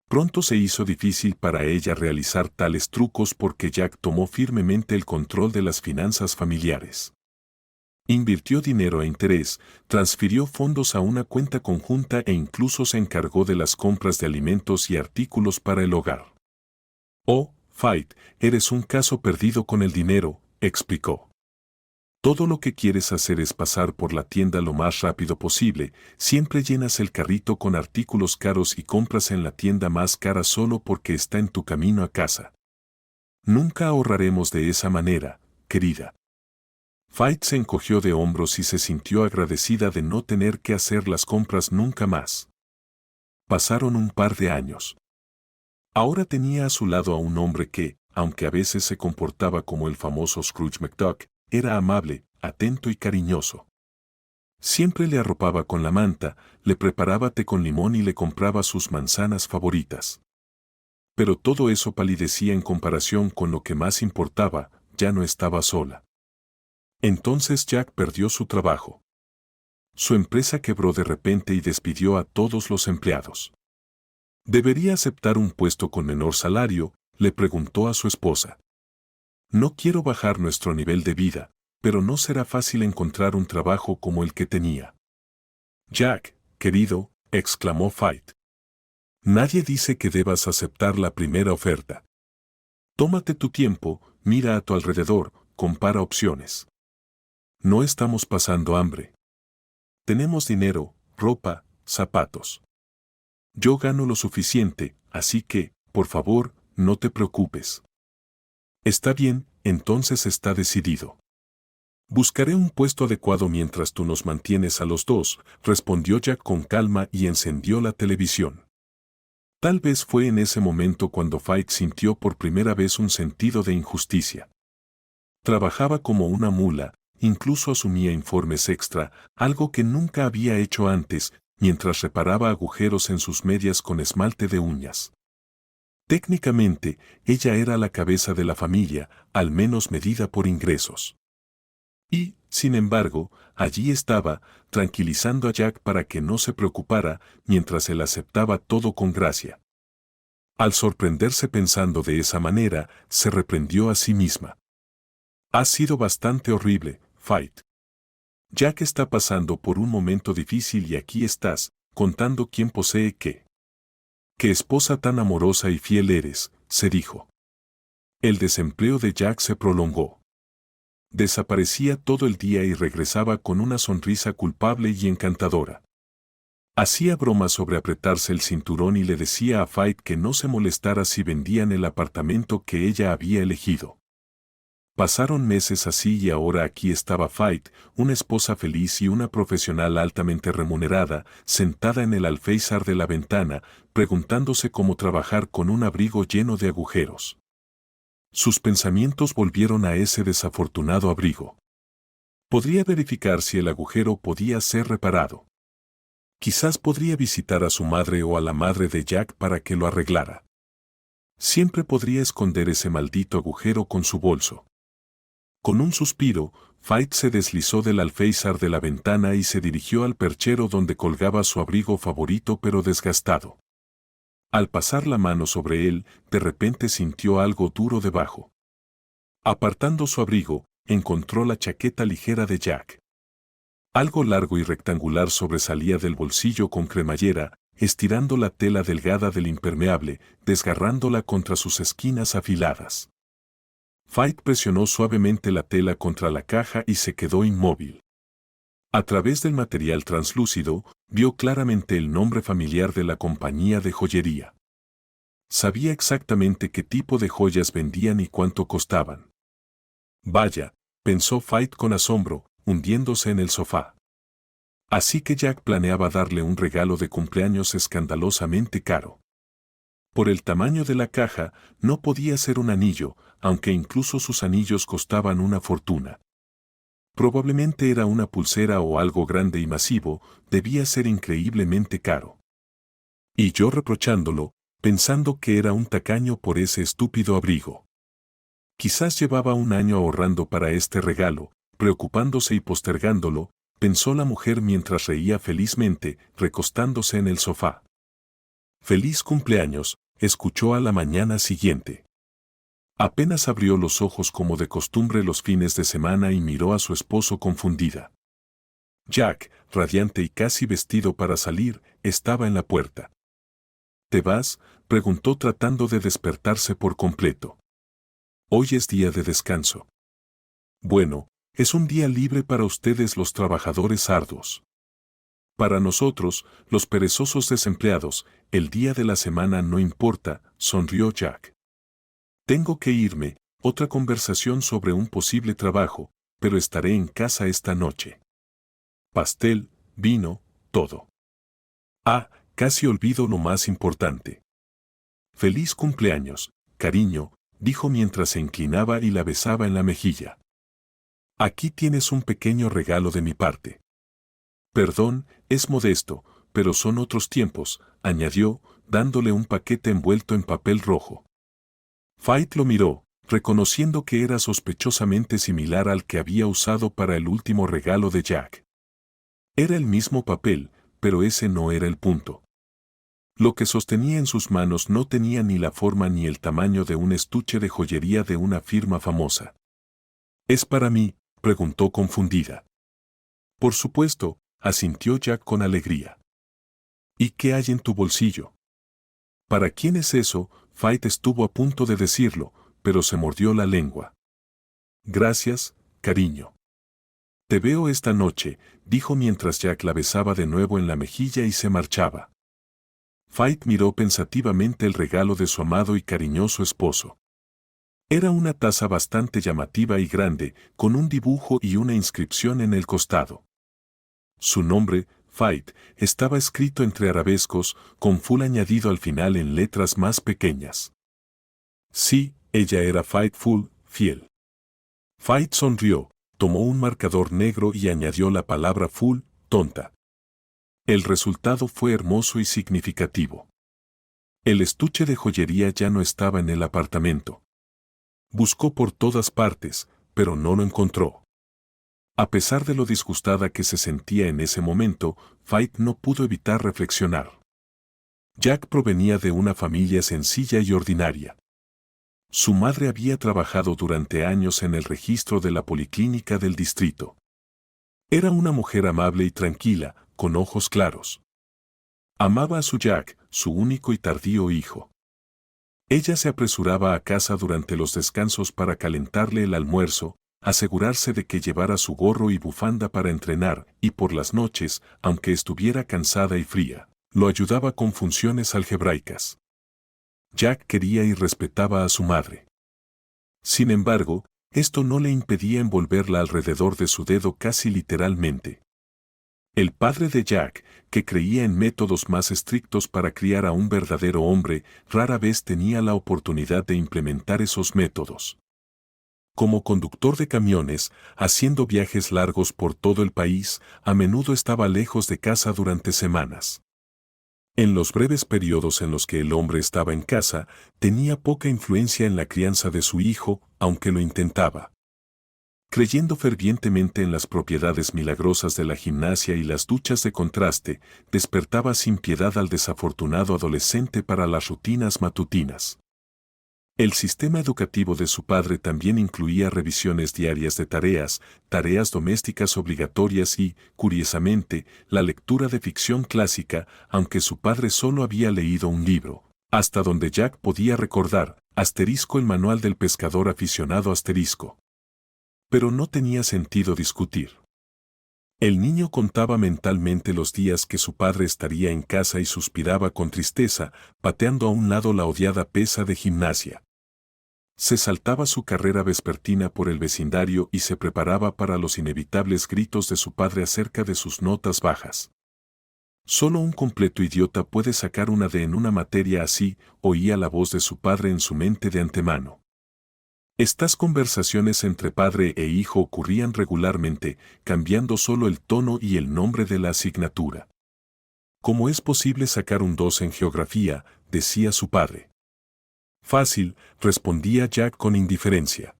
Pronto se hizo difícil para ella realizar tales trucos porque Jack tomó firmemente el control de las finanzas familiares. Invirtió dinero a interés, transfirió fondos a una cuenta conjunta e incluso se encargó de las compras de alimentos y artículos para el hogar. Oh, Faith, eres un caso perdido con el dinero, explicó. Todo lo que quieres hacer es pasar por la tienda lo más rápido posible, siempre llenas el carrito con artículos caros y compras en la tienda más cara solo porque está en tu camino a casa. Nunca ahorraremos de esa manera, querida. Faith se encogió de hombros y se sintió agradecida de no tener que hacer las compras nunca más. Pasaron un par de años. Ahora tenía a su lado a un hombre que, aunque a veces se comportaba como el famoso Scrooge McDuck, era amable, atento y cariñoso. Siempre le arropaba con la manta, le preparaba té con limón y le compraba sus manzanas favoritas. Pero todo eso palidecía en comparación con lo que más importaba, ya no estaba sola. Entonces Jack perdió su trabajo. Su empresa quebró de repente y despidió a todos los empleados. ¿Debería aceptar un puesto con menor salario?, le preguntó a su esposa. No quiero bajar nuestro nivel de vida, pero no será fácil encontrar un trabajo como el que tenía. Jack, querido, exclamó Faith. Nadie dice que debas aceptar la primera oferta. Tómate tu tiempo, mira a tu alrededor, compara opciones. No estamos pasando hambre. Tenemos dinero, ropa, zapatos. Yo gano lo suficiente, así que, por favor, no te preocupes. Está bien, entonces está decidido. Buscaré un puesto adecuado mientras tú nos mantienes a los dos, respondió Jack con calma y encendió la televisión. Tal vez fue en ese momento cuando Fight sintió por primera vez un sentido de injusticia. Trabajaba como una mula, incluso asumía informes extra, algo que nunca había hecho antes, mientras reparaba agujeros en sus medias con esmalte de uñas. Técnicamente, ella era la cabeza de la familia, al menos medida por ingresos. Y, sin embargo, allí estaba, tranquilizando a Jack para que no se preocupara, mientras él aceptaba todo con gracia. Al sorprenderse pensando de esa manera, se reprendió a sí misma. Ha sido bastante horrible, Fight. Jack está pasando por un momento difícil y aquí estás, contando quién posee qué. Qué esposa tan amorosa y fiel eres, se dijo. El desempleo de Jack se prolongó. Desaparecía todo el día y regresaba con una sonrisa culpable y encantadora. Hacía bromas sobre apretarse el cinturón y le decía a Fight que no se molestara si vendían el apartamento que ella había elegido. Pasaron meses así y ahora aquí estaba Fight, una esposa feliz y una profesional altamente remunerada, sentada en el alféizar de la ventana, preguntándose cómo trabajar con un abrigo lleno de agujeros. Sus pensamientos volvieron a ese desafortunado abrigo. Podría verificar si el agujero podía ser reparado. Quizás podría visitar a su madre o a la madre de Jack para que lo arreglara. Siempre podría esconder ese maldito agujero con su bolso. Con un suspiro, Fight se deslizó del alféizar de la ventana y se dirigió al perchero donde colgaba su abrigo favorito pero desgastado. Al pasar la mano sobre él, de repente sintió algo duro debajo. Apartando su abrigo, encontró la chaqueta ligera de Jack. Algo largo y rectangular sobresalía del bolsillo con cremallera, estirando la tela delgada del impermeable, desgarrándola contra sus esquinas afiladas. Fight presionó suavemente la tela contra la caja y se quedó inmóvil. A través del material translúcido, vio claramente el nombre familiar de la compañía de joyería. Sabía exactamente qué tipo de joyas vendían y cuánto costaban. Vaya, pensó Fight con asombro, hundiéndose en el sofá. Así que Jack planeaba darle un regalo de cumpleaños escandalosamente caro. Por el tamaño de la caja, no podía ser un anillo, aunque incluso sus anillos costaban una fortuna. Probablemente era una pulsera o algo grande y masivo, debía ser increíblemente caro. Y yo reprochándolo, pensando que era un tacaño por ese estúpido abrigo. Quizás llevaba un año ahorrando para este regalo, preocupándose y postergándolo, pensó la mujer mientras reía felizmente, recostándose en el sofá. «Feliz cumpleaños», escuchó a la mañana siguiente. Apenas abrió los ojos como de costumbre los fines de semana y miró a su esposo confundida. Jack, radiante y casi vestido para salir, estaba en la puerta. ¿Te vas?, preguntó tratando de despertarse por completo. Hoy es día de descanso. Bueno, es un día libre para ustedes los trabajadores arduos. Para nosotros, los perezosos desempleados, el día de la semana no importa, sonrió Jack. Tengo que irme, otra conversación sobre un posible trabajo, pero estaré en casa esta noche. Pastel, vino, todo. Ah, casi olvido lo más importante. Feliz cumpleaños, cariño, dijo mientras se inclinaba y la besaba en la mejilla. Aquí tienes un pequeño regalo de mi parte. Perdón, es modesto, pero son otros tiempos, añadió, dándole un paquete envuelto en papel rojo. Fight lo miró, reconociendo que era sospechosamente similar al que había usado para el último regalo de Jack. Era el mismo papel, pero ese no era el punto. Lo que sostenía en sus manos no tenía ni la forma ni el tamaño de un estuche de joyería de una firma famosa. ¿Es para mí?, preguntó confundida. Por supuesto, asintió Jack con alegría. ¿Y qué hay en tu bolsillo? ¿Para quién es eso? Fight estuvo a punto de decirlo, pero se mordió la lengua. Gracias, cariño. Te veo esta noche, dijo mientras Jack la besaba de nuevo en la mejilla y se marchaba. Fight miró pensativamente el regalo de su amado y cariñoso esposo. Era una taza bastante llamativa y grande, con un dibujo y una inscripción en el costado. Su nombre, Fight, estaba escrito entre arabescos, con full añadido al final en letras más pequeñas. Sí, ella era Fightful, fiel. Fight sonrió, tomó un marcador negro y añadió la palabra full, tonta. El resultado fue hermoso y significativo. El estuche de joyería ya no estaba en el apartamento. Buscó por todas partes, pero no lo encontró. A pesar de lo disgustada que se sentía en ese momento, Fight no pudo evitar reflexionar. Jack provenía de una familia sencilla y ordinaria. Su madre había trabajado durante años en el registro de la policlínica del distrito. Era una mujer amable y tranquila, con ojos claros. Amaba a su Jack, su único y tardío hijo. Ella se apresuraba a casa durante los descansos para calentarle el almuerzo, asegurarse de que llevara su gorro y bufanda para entrenar, y por las noches, aunque estuviera cansada y fría, lo ayudaba con funciones algebraicas. Jack quería y respetaba a su madre. Sin embargo, esto no le impedía envolverla alrededor de su dedo casi literalmente. El padre de Jack, que creía en métodos más estrictos para criar a un verdadero hombre, rara vez tenía la oportunidad de implementar esos métodos. Como conductor de camiones, haciendo viajes largos por todo el país, a menudo estaba lejos de casa durante semanas. En los breves periodos en los que el hombre estaba en casa, tenía poca influencia en la crianza de su hijo, aunque lo intentaba. Creyendo fervientemente en las propiedades milagrosas de la gimnasia y las duchas de contraste, despertaba sin piedad al desafortunado adolescente para las rutinas matutinas. El sistema educativo de su padre también incluía revisiones diarias de tareas, tareas domésticas obligatorias y, curiosamente, la lectura de ficción clásica, aunque su padre solo había leído un libro, hasta donde Jack podía recordar, *el manual del pescador aficionado *. Pero no tenía sentido discutir. El niño contaba mentalmente los días que su padre estaría en casa y suspiraba con tristeza, pateando a un lado la odiada pesa de gimnasia. Se saltaba su carrera vespertina por el vecindario y se preparaba para los inevitables gritos de su padre acerca de sus notas bajas. Solo un completo idiota puede sacar una D en una materia así, oía la voz de su padre en su mente de antemano. Estas conversaciones entre padre e hijo ocurrían regularmente, cambiando solo el tono y el nombre de la asignatura. ¿Cómo es posible sacar un 2 en geografía?, decía su padre. Fácil, respondía Jack con indiferencia.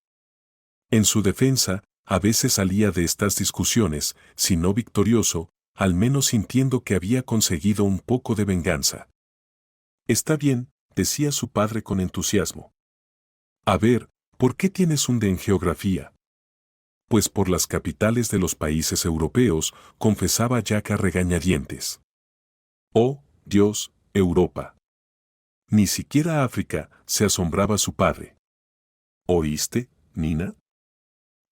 En su defensa, a veces salía de estas discusiones, si no victorioso, al menos sintiendo que había conseguido un poco de venganza. Está bien, decía su padre con entusiasmo. A ver, ¿por qué tienes un D en geografía? Pues por las capitales de los países europeos, confesaba Jack a regañadientes. Oh, Dios, Europa. Ni siquiera África, se asombraba su padre. ¿Oíste, Nina?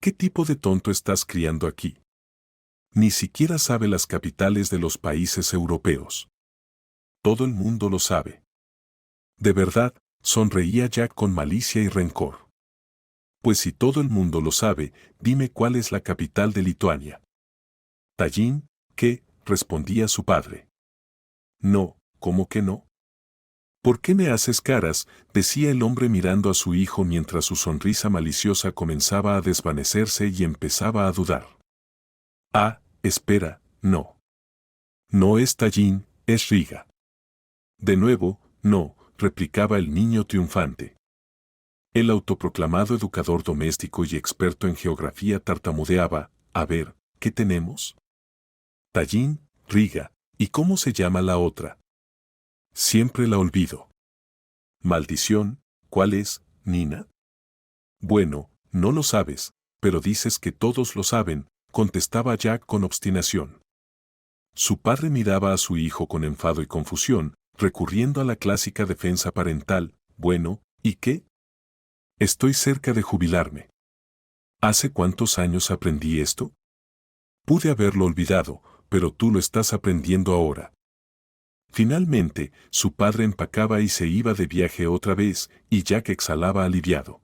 ¿Qué tipo de tonto estás criando aquí? Ni siquiera sabe las capitales de los países europeos. Todo el mundo lo sabe. De verdad, sonreía Jack con malicia y rencor. Pues si todo el mundo lo sabe, dime cuál es la capital de Lituania. Tallin, ¿qué?, respondía su padre. No, ¿cómo que no? ¿Por qué me haces caras?, decía el hombre mirando a su hijo mientras su sonrisa maliciosa comenzaba a desvanecerse y empezaba a dudar. Ah, espera, no. No es Tallin, es Riga. De nuevo, no, replicaba el niño triunfante. El autoproclamado educador doméstico y experto en geografía tartamudeaba, a ver, ¿qué tenemos? Tallin, Riga, ¿y cómo se llama la otra? Siempre la olvido. Maldición, ¿cuál es, Nina? Bueno, no lo sabes, pero dices que todos lo saben, contestaba Jack con obstinación. Su padre miraba a su hijo con enfado y confusión, recurriendo a la clásica defensa parental, bueno, ¿y qué? Estoy cerca de jubilarme. ¿Hace cuántos años aprendí esto? Pude haberlo olvidado, pero tú lo estás aprendiendo ahora. Finalmente, su padre empacaba y se iba de viaje otra vez, y Jack exhalaba aliviado.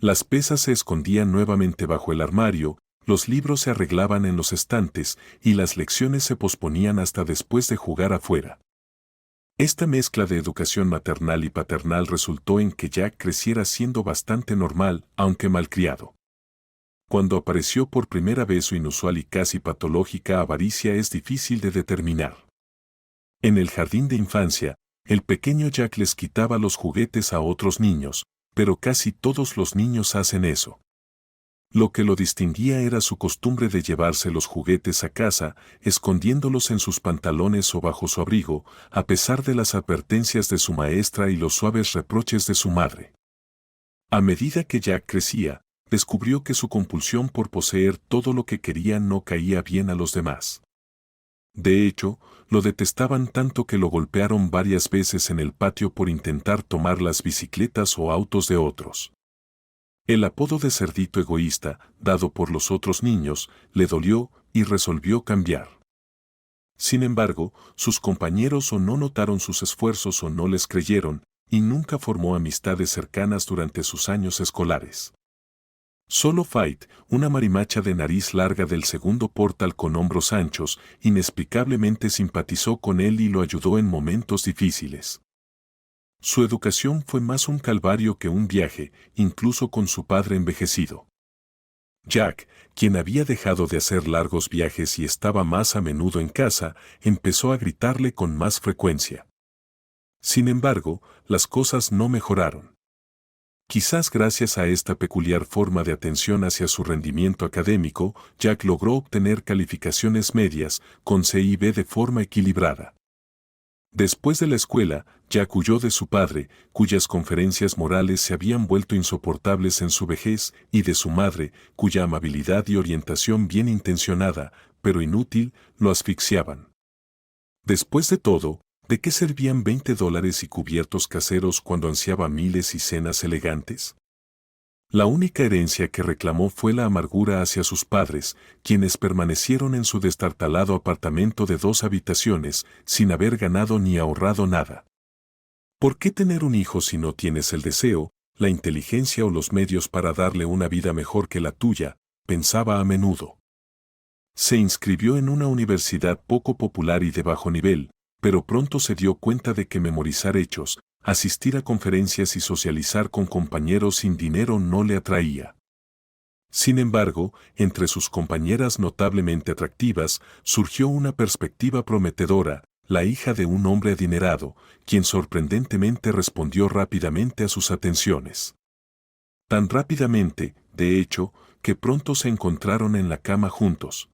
Las pesas se escondían nuevamente bajo el armario, los libros se arreglaban en los estantes y las lecciones se posponían hasta después de jugar afuera. Esta mezcla de educación maternal y paternal resultó en que Jack creciera siendo bastante normal, aunque malcriado. Cuando apareció por primera vez su inusual y casi patológica avaricia es difícil de determinar. En el jardín de infancia, el pequeño Jack les quitaba los juguetes a otros niños, pero casi todos los niños hacen eso. Lo que lo distinguía era su costumbre de llevarse los juguetes a casa, escondiéndolos en sus pantalones o bajo su abrigo, a pesar de las advertencias de su maestra y los suaves reproches de su madre. A medida que Jack crecía, descubrió que su compulsión por poseer todo lo que quería no caía bien a los demás. De hecho, lo detestaban tanto que lo golpearon varias veces en el patio por intentar tomar las bicicletas o autos de otros. El apodo de cerdito egoísta, dado por los otros niños, le dolió y resolvió cambiar. Sin embargo, sus compañeros o no notaron sus esfuerzos o no les creyeron, y nunca formó amistades cercanas durante sus años escolares. Solo Fight, una marimacha de nariz larga del segundo portal con hombros anchos, inexplicablemente simpatizó con él y lo ayudó en momentos difíciles. Su educación fue más un calvario que un viaje, incluso con su padre envejecido. Jack, quien había dejado de hacer largos viajes y estaba más a menudo en casa, empezó a gritarle con más frecuencia. Sin embargo, las cosas no mejoraron. Quizás gracias a esta peculiar forma de atención hacia su rendimiento académico, Jack logró obtener calificaciones medias, con C y B de forma equilibrada. Después de la escuela, Jack huyó de su padre, cuyas conferencias morales se habían vuelto insoportables en su vejez, y de su madre, cuya amabilidad y orientación bien intencionada, pero inútil, lo asfixiaban. Después de todo, ¿de qué servían $20 y cubiertos caseros cuando ansiaba miles y cenas elegantes? La única herencia que reclamó fue la amargura hacia sus padres, quienes permanecieron en su destartalado apartamento de 2 habitaciones, sin haber ganado ni ahorrado nada. ¿Por qué tener un hijo si no tienes el deseo, la inteligencia o los medios para darle una vida mejor que la tuya?, pensaba a menudo. Se inscribió en una universidad poco popular y de bajo nivel, pero pronto se dio cuenta de que memorizar hechos, asistir a conferencias y socializar con compañeros sin dinero no le atraía. Sin embargo, entre sus compañeras notablemente atractivas, surgió una perspectiva prometedora, la hija de un hombre adinerado, quien sorprendentemente respondió rápidamente a sus atenciones. Tan rápidamente, de hecho, que pronto se encontraron en la cama juntos.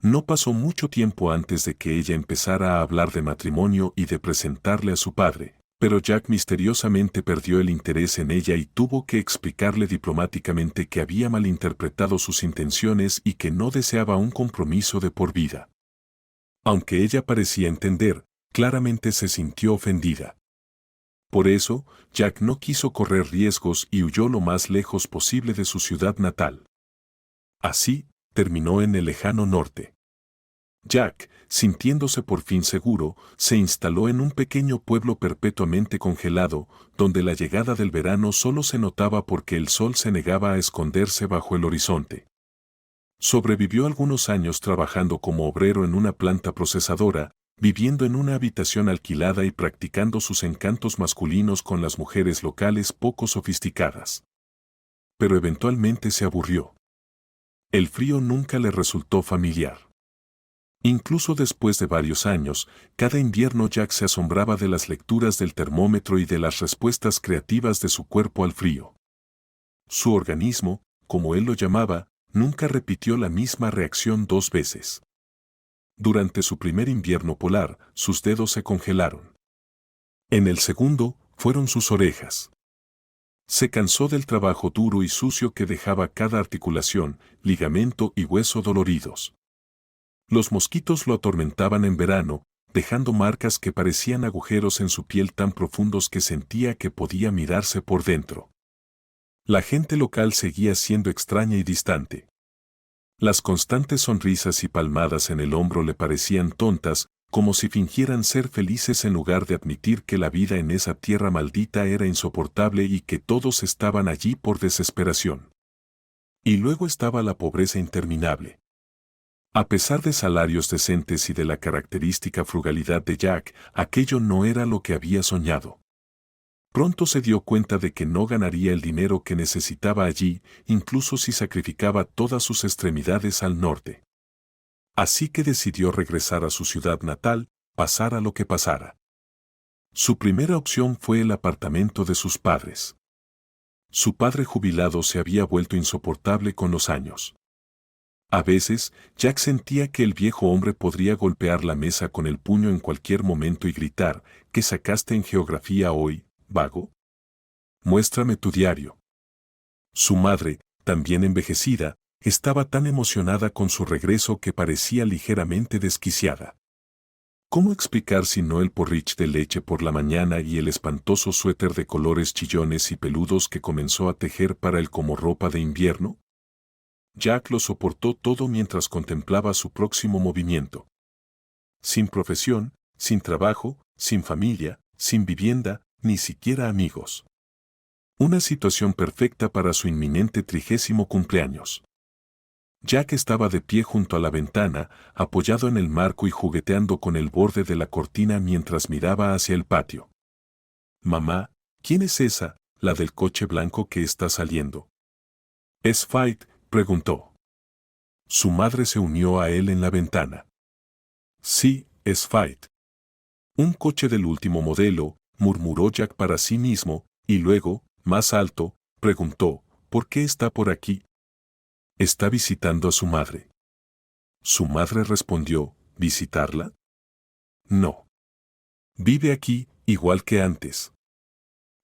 No pasó mucho tiempo antes de que ella empezara a hablar de matrimonio y de presentarle a su padre, pero Jack misteriosamente perdió el interés en ella y tuvo que explicarle diplomáticamente que había malinterpretado sus intenciones y que no deseaba un compromiso de por vida. Aunque ella parecía entender, claramente se sintió ofendida. Por eso, Jack no quiso correr riesgos y huyó lo más lejos posible de su ciudad natal. Así, terminó en el lejano norte. Jack, sintiéndose por fin seguro, se instaló en un pequeño pueblo perpetuamente congelado, donde la llegada del verano solo se notaba porque el sol se negaba a esconderse bajo el horizonte. Sobrevivió algunos años trabajando como obrero en una planta procesadora, viviendo en una habitación alquilada y practicando sus encantos masculinos con las mujeres locales poco sofisticadas. Pero eventualmente se aburrió. El frío nunca le resultó familiar. Incluso después de varios años, cada invierno Jack se asombraba de las lecturas del termómetro y de las respuestas creativas de su cuerpo al frío. Su organismo, como él lo llamaba, nunca repitió la misma reacción 2 veces. Durante su primer invierno polar, sus dedos se congelaron. En el segundo, fueron sus orejas. Se cansó del trabajo duro y sucio que dejaba cada articulación, ligamento y hueso doloridos. Los mosquitos lo atormentaban en verano, dejando marcas que parecían agujeros en su piel tan profundos que sentía que podía mirarse por dentro. La gente local seguía siendo extraña y distante. Las constantes sonrisas y palmadas en el hombro le parecían tontas, como si fingieran ser felices en lugar de admitir que la vida en esa tierra maldita era insoportable y que todos estaban allí por desesperación. Y luego estaba la pobreza interminable. A pesar de salarios decentes y de la característica frugalidad de Jack, aquello no era lo que había soñado. Pronto se dio cuenta de que no ganaría el dinero que necesitaba allí, incluso si sacrificaba todas sus extremidades al norte. Así que decidió regresar a su ciudad natal, pasara lo que pasara. Su primera opción fue el apartamento de sus padres. Su padre jubilado se había vuelto insoportable con los años. A veces, Jack sentía que el viejo hombre podría golpear la mesa con el puño en cualquier momento y gritar: ¿qué sacaste en geografía hoy, vago? Muéstrame tu diario. Su madre, también envejecida, estaba tan emocionada con su regreso que parecía ligeramente desquiciada. ¿Cómo explicar si no el porridge de leche por la mañana y el espantoso suéter de colores chillones y peludos que comenzó a tejer para él como ropa de invierno? Jack lo soportó todo mientras contemplaba su próximo movimiento. Sin profesión, sin trabajo, sin familia, sin vivienda, ni siquiera amigos. Una situación perfecta para su inminente 30º cumpleaños. Jack estaba de pie junto a la ventana, apoyado en el marco y jugueteando con el borde de la cortina mientras miraba hacia el patio. «Mamá, ¿quién es esa, la del coche blanco que está saliendo?» «¿Es Fight?», preguntó. Su madre se unió a él en la ventana. «Sí, es Fight». «Un coche del último modelo», murmuró Jack para sí mismo, y luego, más alto, preguntó: «¿Por qué está por aquí?» «Está visitando a su madre». Su madre respondió: «¿Visitarla?» «No. Vive aquí, igual que antes».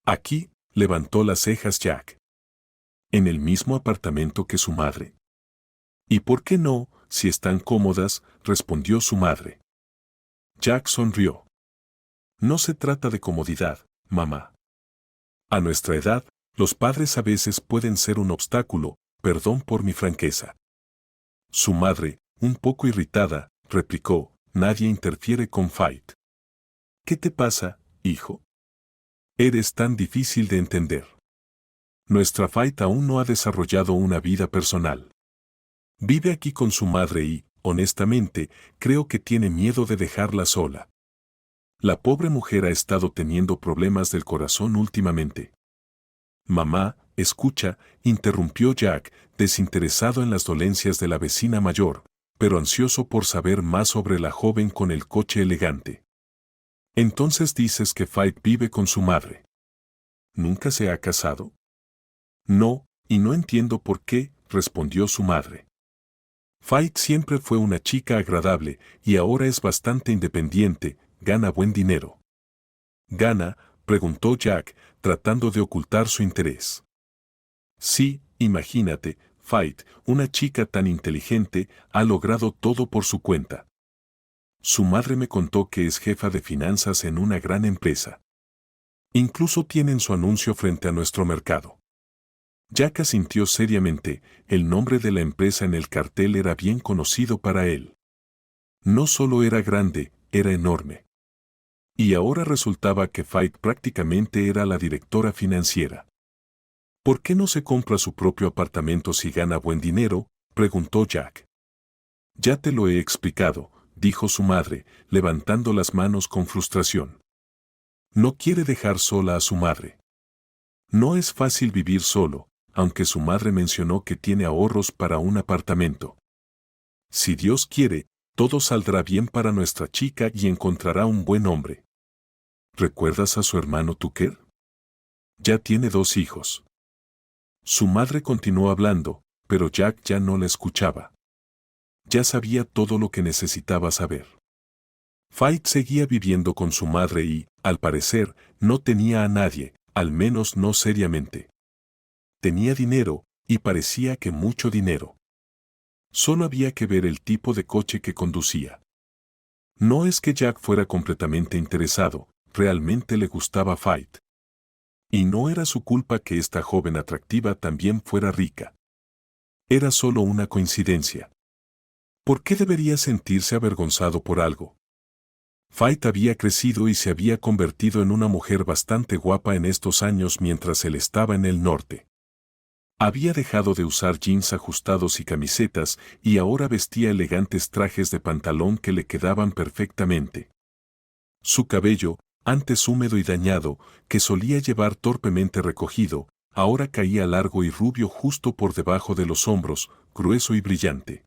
«¿Aquí?», levantó las cejas Jack. «¿En el mismo apartamento que su madre?» «¿Y por qué no, si están cómodas?», respondió su madre. Jack sonrió. «No se trata de comodidad, mamá. A nuestra edad, los padres a veces pueden ser un obstáculo, perdón por mi franqueza». Su madre, un poco irritada, replicó: «Nadie interfiere con Fight». «¿Qué te pasa, hijo? Eres tan difícil de entender. Nuestra Fight aún no ha desarrollado una vida personal. Vive aquí con su madre y, honestamente, creo que tiene miedo de dejarla sola. La pobre mujer ha estado teniendo problemas del corazón últimamente». «Mamá, escucha», interrumpió Jack, desinteresado en las dolencias de la vecina mayor, pero ansioso por saber más sobre la joven con el coche elegante. «Entonces dices que Fight vive con su madre. ¿Nunca se ha casado?» «No, y no entiendo por qué», respondió su madre. «Fight siempre fue una chica agradable y ahora es bastante independiente, gana buen dinero». «¿Gana?», preguntó Jack, tratando de ocultar su interés. «Sí, imagínate, Fight, una chica tan inteligente, ha logrado todo por su cuenta. Su madre me contó que es jefa de finanzas en una gran empresa. Incluso tienen su anuncio frente a nuestro mercado». Jack asintió seriamente. El nombre de la empresa en el cartel era bien conocido para él. No solo era grande, era enorme. Y ahora resultaba que Fight prácticamente era la directora financiera. «¿Por qué no se compra su propio apartamento si gana buen dinero?», preguntó Jack. «Ya te lo he explicado», dijo su madre, levantando las manos con frustración. No quiere dejar sola a su madre. No es fácil vivir solo, aunque su madre mencionó que tiene ahorros para un apartamento. Si Dios quiere, todo saldrá bien para nuestra chica y encontrará un buen hombre. ¿Recuerdas a su hermano Tucker? Ya tiene 2 hijos. Su madre continuó hablando, pero Jack ya no la escuchaba. Ya sabía todo lo que necesitaba saber. Fight seguía viviendo con su madre y, al parecer, no tenía a nadie, al menos no seriamente. Tenía dinero, y parecía que mucho dinero. Solo había que ver el tipo de coche que conducía. No es que Jack fuera completamente interesado, realmente le gustaba Fight. Y no era su culpa que esta joven atractiva también fuera rica. Era solo una coincidencia. ¿Por qué debería sentirse avergonzado por algo? Fight había crecido y se había convertido en una mujer bastante guapa en estos años mientras él estaba en el norte. Había dejado de usar jeans ajustados y camisetas y ahora vestía elegantes trajes de pantalón que le quedaban perfectamente. Su cabello, antes húmedo y dañado, que solía llevar torpemente recogido, ahora caía largo y rubio justo por debajo de los hombros, grueso y brillante.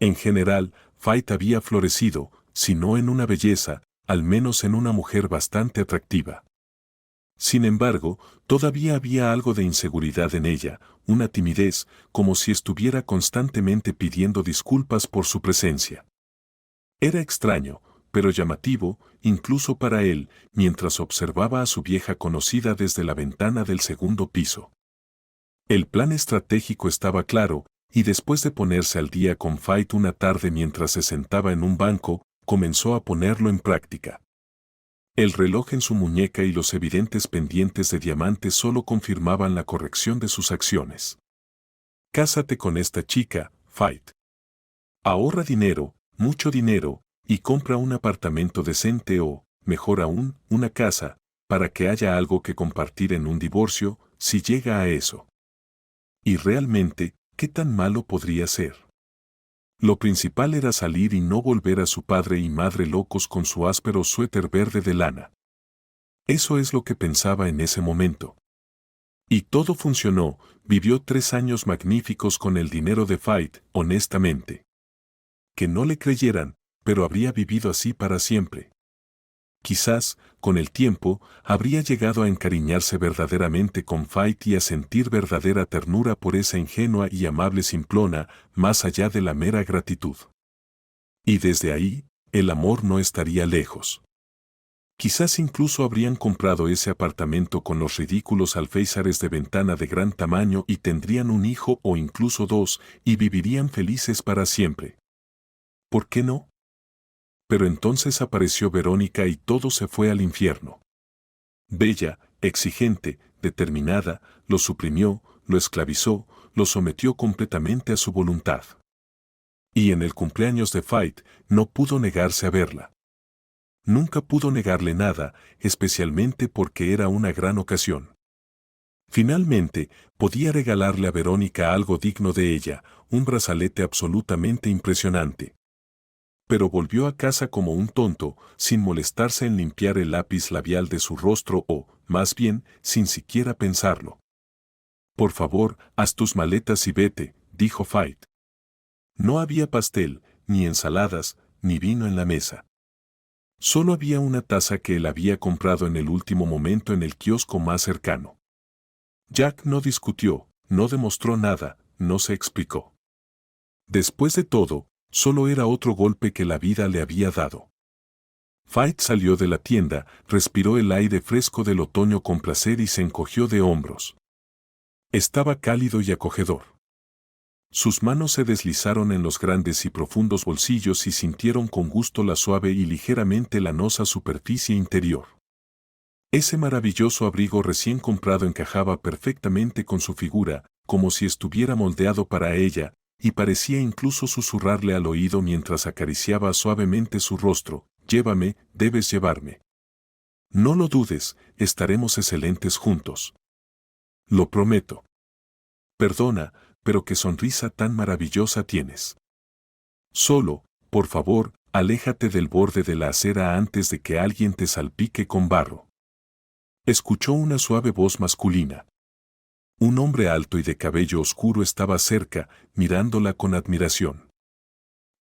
En general, Fight había florecido, si no en una belleza, al menos en una mujer bastante atractiva. Sin embargo, todavía había algo de inseguridad en ella, una timidez, como si estuviera constantemente pidiendo disculpas por su presencia. Era extraño, pero llamativo, incluso para él, mientras observaba a su vieja conocida desde la ventana del segundo piso. El plan estratégico estaba claro, y después de ponerse al día con Fight una tarde mientras se sentaba en un banco, comenzó a ponerlo en práctica. El reloj en su muñeca y los evidentes pendientes de diamantes solo confirmaban la corrección de sus acciones. Cásate con esta chica, Fight. Ahorra dinero, mucho dinero, y compra un apartamento decente o, mejor aún, una casa, para que haya algo que compartir en un divorcio, si llega a eso. Y realmente, ¿qué tan malo podría ser? Lo principal era salir y no volver a su padre y madre locos con su áspero suéter verde de lana. Eso es lo que pensaba en ese momento. Y todo funcionó, vivió 3 años magníficos con el dinero de Fight, honestamente. Que no le creyeran, pero habría vivido así para siempre. Quizás, con el tiempo, habría llegado a encariñarse verdaderamente con Fight y a sentir verdadera ternura por esa ingenua y amable simplona, más allá de la mera gratitud. Y desde ahí, el amor no estaría lejos. Quizás incluso habrían comprado ese apartamento con los ridículos alféizares de ventana de gran tamaño y tendrían un hijo o incluso 2, y vivirían felices para siempre. ¿Por qué no? Pero entonces apareció Verónica y todo se fue al infierno. Bella, exigente, determinada, lo suprimió, lo esclavizó, lo sometió completamente a su voluntad. Y en el cumpleaños de Fight, no pudo negarse a verla. Nunca pudo negarle nada, especialmente porque era una gran ocasión. Finalmente, podía regalarle a Verónica algo digno de ella, un brazalete absolutamente impresionante. Pero volvió a casa como un tonto, sin molestarse en limpiar el lápiz labial de su rostro o, más bien, sin siquiera pensarlo. Por favor, haz tus maletas y vete, dijo Fight. No había pastel, ni ensaladas, ni vino en la mesa. Solo había una taza que él había comprado en el último momento en el kiosco más cercano. Jack no discutió, no demostró nada, no se explicó. Después de todo, solo era otro golpe que la vida le había dado. Fight salió de la tienda, respiró el aire fresco del otoño con placer y se encogió de hombros. Estaba cálido y acogedor. Sus manos se deslizaron en los grandes y profundos bolsillos y sintieron con gusto la suave y ligeramente lanosa superficie interior. Ese maravilloso abrigo recién comprado encajaba perfectamente con su figura, como si estuviera moldeado para ella, y parecía incluso susurrarle al oído mientras acariciaba suavemente su rostro: llévame, debes llevarme. No lo dudes, estaremos excelentes juntos. Lo prometo. Perdona, pero qué sonrisa tan maravillosa tienes. Solo, por favor, aléjate del borde de la acera antes de que alguien te salpique con barro. Escuchó una suave voz masculina. Un hombre alto y de cabello oscuro estaba cerca, mirándola con admiración.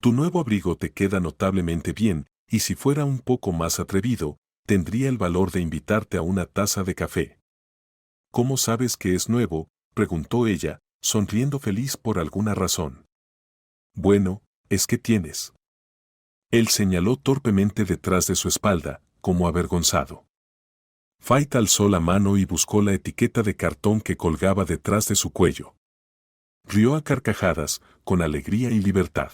Tu nuevo abrigo te queda notablemente bien, y si fuera un poco más atrevido, tendría el valor de invitarte a una taza de café. ¿Cómo sabes que es nuevo?, preguntó ella, sonriendo feliz por alguna razón. Bueno, es que tienes. Él señaló torpemente detrás de su espalda, como avergonzado. Fight alzó la mano y buscó la etiqueta de cartón que colgaba detrás de su cuello. Rió a carcajadas, con alegría y libertad.